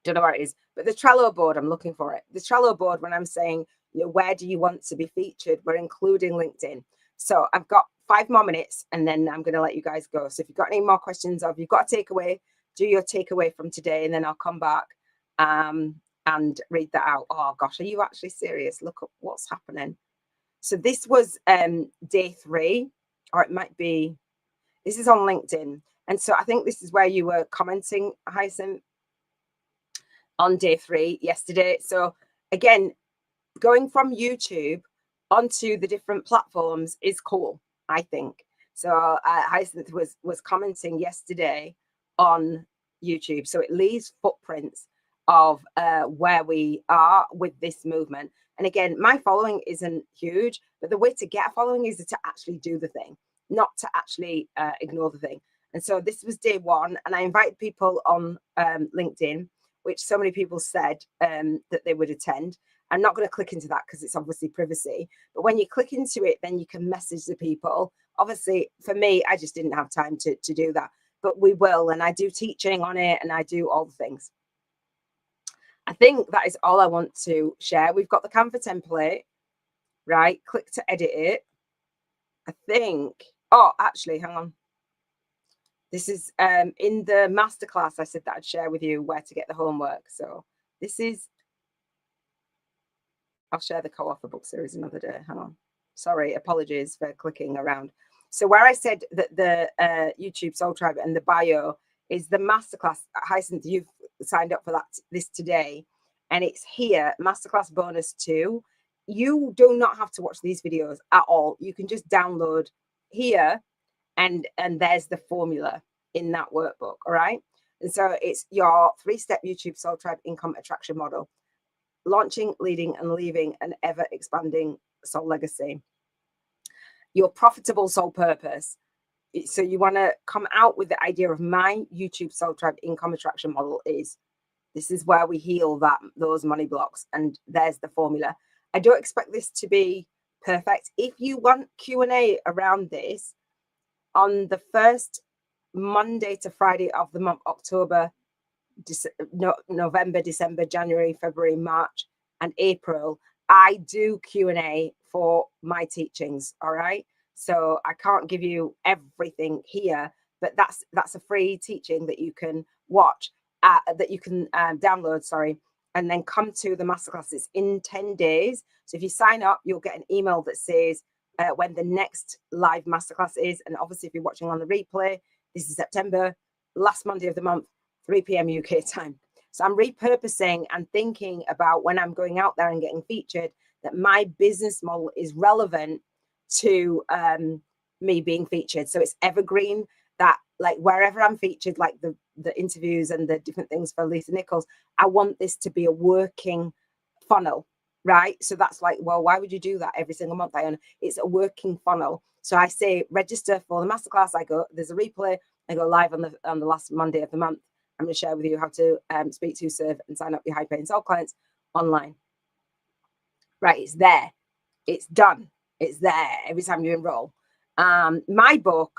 Don't know where it is, but the Trello board, I'm looking for it. The Trello board, when I'm saying, where do you want to be featured? We're including LinkedIn. So I've got 5 more minutes and then I'm going to let you guys go. So if you've got any more questions or if you've got a takeaway, do your takeaway from today and then I'll come back and read that out. Oh gosh, are you actually serious? Look at what's happening. So this was day 3, or it might be, this is on LinkedIn. And so I think this is where you were commenting, Hyacinth, on day 3 yesterday. So again, going from YouTube onto the different platforms is cool, I think. So Hyacinth was commenting yesterday on YouTube. So it leaves footprints of where we are with this movement. And again, my following isn't huge, but the way to get a following is to actually do the thing, not to actually ignore the thing. And so this was day 1, and I invited people on LinkedIn, which so many people said that they would attend. I'm not going to click into that because it's obviously privacy. But when you click into it, then you can message the people. Obviously, for me, I just didn't have time to do that. But we will, and I do teaching on it, and I do all the things. I think that is all I want to share. We've got the Canva template, right? Click to edit it. I think, oh, actually, hang on. This is in the masterclass, I said that I'd share with you where to get the homework. So this is, I'll share the co-author book series another day. Hang on. Sorry, apologies for clicking around. So where I said that the YouTube Soul Tribe and the bio is the masterclass. Hyacinth, you've signed up for this today. And it's here, masterclass bonus 2. You do not have to watch these videos at all. You can just download here and there's the formula in that workbook, all right? And so it's your 3-step YouTube Soul Tribe income attraction model. Launching, leading, and leaving an ever-expanding soul legacy. Your profitable soul purpose. So you want to come out with the idea of my YouTube Soul Tribe income attraction model is, this is where we heal those money blocks, and there's the formula. I don't expect this to be perfect. If you want Q&A around this, on the first Monday to Friday of the month, October, November, December, January, February, March, and April, I do Q&A for my teachings. All right. So I can't give you everything here, but that's a free teaching that you can watch, that you can download, sorry, and then come to the masterclasses in 10 days. So if you sign up, you'll get an email that says when the next live masterclass is. And obviously, if you're watching on the replay, this is September, last Monday of the month, 3 p.m. UK time. So I'm repurposing and thinking about when I'm going out there and getting featured, that my business model is relevant to me being featured. So it's evergreen, that like wherever I'm featured, like the interviews and the different things for Lisa Nichols, I want this to be a working funnel, right? So that's like, well, why would you do that every single month, Iona? It's a working funnel. So I say, register for the masterclass. There's a replay. I go live on the last Monday of the month. I'm going to share with you how to speak to, serve, and sign up your high paying soul clients online. Right, it's there. It's done. It's there every time you enroll. My book,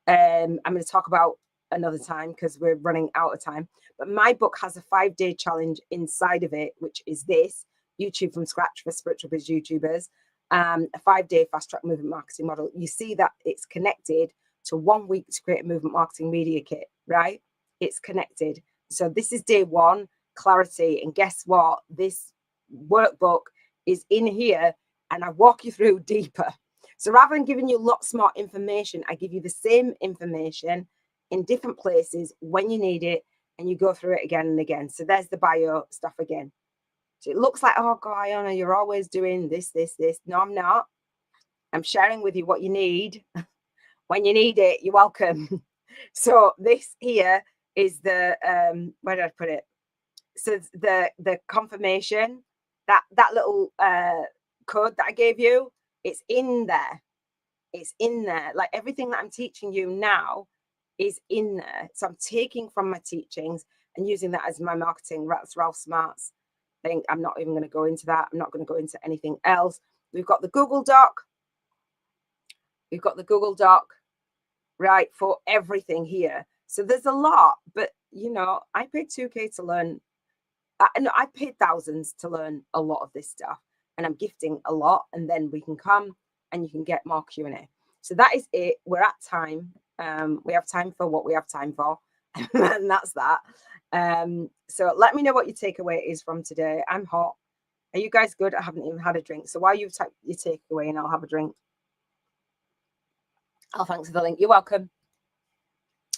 I'm going to talk about another time because we're running out of time. But my book has a 5-day challenge inside of it, which is this: YouTube from scratch for spiritual biz YouTubers. A 5-day fast track movement marketing model. You see that it's connected to 1 week to create a movement marketing media kit, right? It's connected. So this is day 1, clarity. And guess what? This workbook is in here and I walk you through deeper. So rather than giving you lots more information, I give you the same information in different places when you need it, and you go through it again and again. So there's the bio stuff again. So it looks like, oh God, Iona, you're always doing this. No, I'm not. I'm sharing with you what you need. When you need it, you're welcome. So this here is the, where did I put it? So the confirmation, that little code that I gave you, it's in there. It's in there. Like everything that I'm teaching you now is in there. So I'm taking from my teachings and using that as my marketing. That's Ralph Smart's thing. I'm not even going to go into that. I'm not going to go into anything else. We've got the Google Doc. We've got the Google Doc, right, for everything here. So there's a lot, but you know, I paid $2,000 to learn. I paid thousands to learn a lot of this stuff, and I'm gifting a lot, and then we can come and you can get more Q&A. So that is it. We're at time. We have time for what we have time for, and that's that. So let me know what your takeaway is from today. I'm hot. Are you guys good? I haven't even had a drink. So while you type your takeaway, and I'll have a drink. Oh, thanks for the link. You're welcome.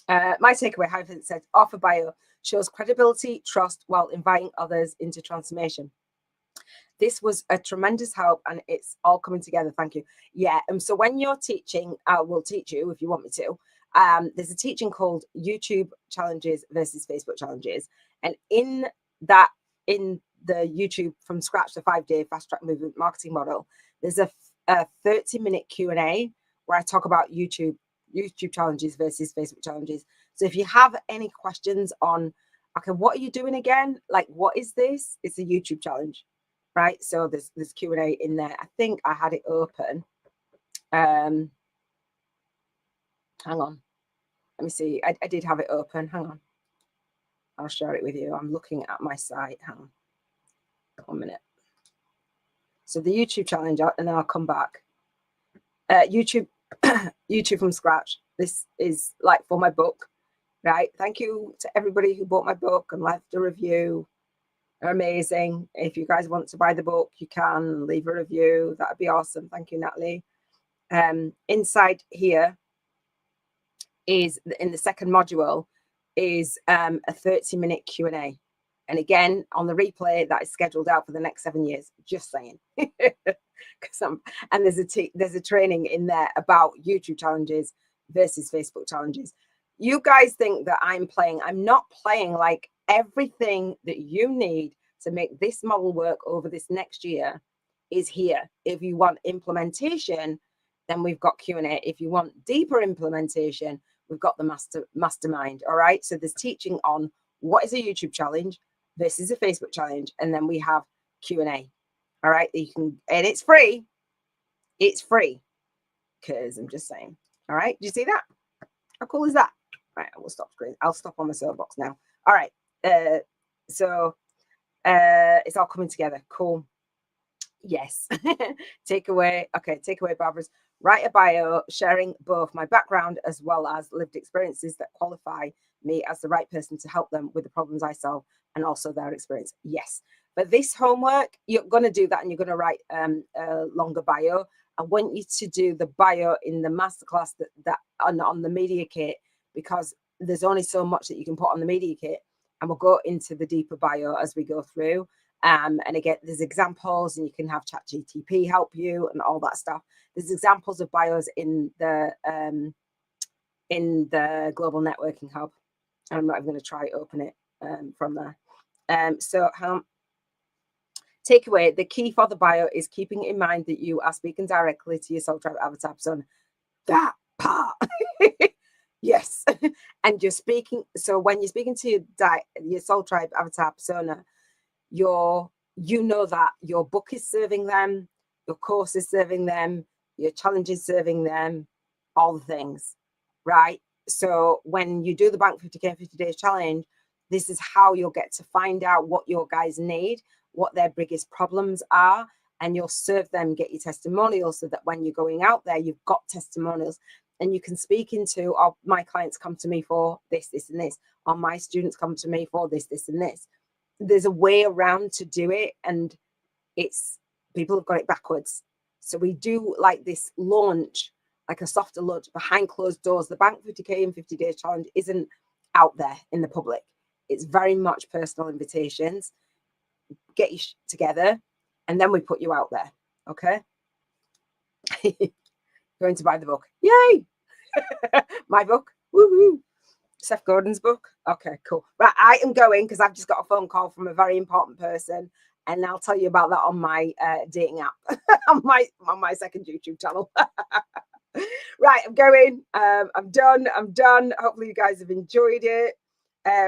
My takeaway, how it said, offer bio shows credibility, trust, while inviting others into transformation. This was a tremendous help, and it's all coming together. Thank you. Yeah. So when you're teaching, I will teach you if you want me to. There's a teaching called YouTube challenges versus Facebook challenges. And in the YouTube from scratch, the 5-day fast track movement marketing model, there's a 30-minute Q&A where I talk about YouTube challenges versus Facebook challenges. So if you have any questions on, okay, what are you doing again? Like, what is this? It's a YouTube challenge, right? So there's Q&A in there. I think I had it open. Hang on. Let me see. I did have it open. Hang on. I'll share it with you. I'm looking at my site. Hang on. 1 minute. So the YouTube challenge, and then I'll come back. YouTube from scratch. This is like for my book, right? Thank you to everybody who bought my book and left a review. They're amazing. If you guys want to buy the book, you can leave a review. That'd be awesome. Thank you, Natalie. Inside here is, in the second module, is a 30-minute Q&A. And again, on the replay, that is scheduled out for the next 7 years. Just saying. And there's a training in there about YouTube challenges versus Facebook challenges. You guys think that I'm playing. I'm not playing. Like, everything that you need to make this model work over this next year is here. If you want implementation, then we've got Q&A. If you want deeper implementation, we've got the mastermind. All right. So there's teaching on what is a YouTube challenge versus a Facebook challenge. And then we have Q&A. All right, you can, and it's free. It's free, because I'm just saying. All right, do you see that? How cool is that? All right, I will stop screen. I'll stop on my soapbox now. All right, so it's all coming together. Cool. Yes. Takeaway. Okay, takeaway, Barbara's. Write a bio sharing both my background as well as lived experiences that qualify me as the right person to help them with the problems I solve and also their experience. Yes. But this homework, you're going to do that, and you're going to write a longer bio. I want you to do the bio in the masterclass that on the media kit, because there's only so much that you can put on the media kit, and we'll go into the deeper bio as we go through. And again, there's examples, and you can have ChatGPT help you and all that stuff. There's examples of bios in the Global Networking Hub. I'm not even going to try open it from there. So takeaway, the key for the bio is keeping in mind that you are speaking directly to your Soul Tribe avatar persona. That part. Yes. And you're speaking, so when you're speaking to your Soul Tribe avatar persona, you know that your book is serving them, your course is serving them, your challenge is serving them, all the things, right? So when you do the Bank 50K 50 Days Challenge, this is how you'll get to find out what your guys need, what their biggest problems are, and you'll serve them, get your testimonials, so that when you're going out there, you've got testimonials, and you can speak into, oh, my clients come to me for this, this, and this, or my students come to me for this, this, and this. There's a way around to do it, and it's, people have got it backwards. So we do like this launch, like a softer launch behind closed doors. The Bank 50K in 50 Days Challenge isn't out there in the public. It's very much personal invitations. Get you together, and then we put you out there. Okay. Going to buy the book. Yay. My book. Woohoo. Seth Godin's book. Okay, cool. Right, I am going because I've just got a phone call from a very important person, and I'll tell you about that on my dating app on my second YouTube channel. Right, I'm going. I'm done. Hopefully you guys have enjoyed it.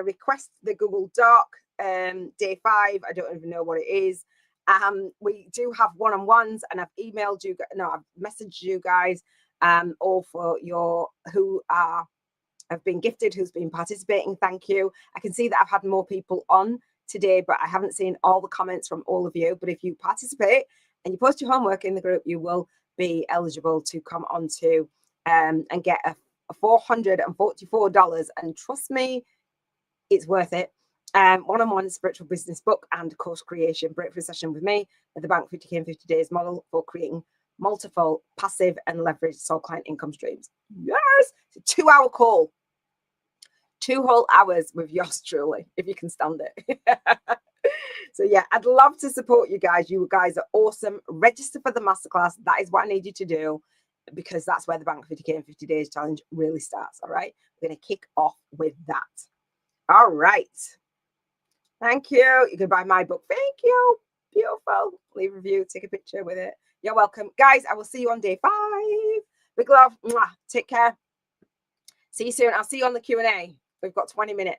Request the Google Doc. Day 5. I don't even know what it is. We do have one-on-ones, and I've emailed you. No, I've messaged you guys. All for your who are have been gifted, who's been participating. Thank you. I can see that I've had more people on today, but I haven't seen all the comments from all of you. But if you participate and you post your homework in the group, you will be eligible to come on to and get a $444. And trust me, it's worth it. One-on-one spiritual business book and course creation breakthrough session with me at the Bank 50K in 50 Days model for creating multiple passive and leveraged soul client income streams. Yes, it's a 2-hour call. 2 whole hours with yours truly, if you can stand it. So yeah, I'd love to support you guys. You guys are awesome. Register for the masterclass. That is what I need you to do, because that's where the Bank 50K in 50 Days Challenge really starts. All right, we're going to kick off with that. All right. Thank you. You can buy my book. Thank you. Beautiful. Leave a review. Take a picture with it. You're welcome. Guys, I will see you on day 5. Big love. Mwah. Take care. See you soon. I'll see you on the Q&A. We've got 20 minutes.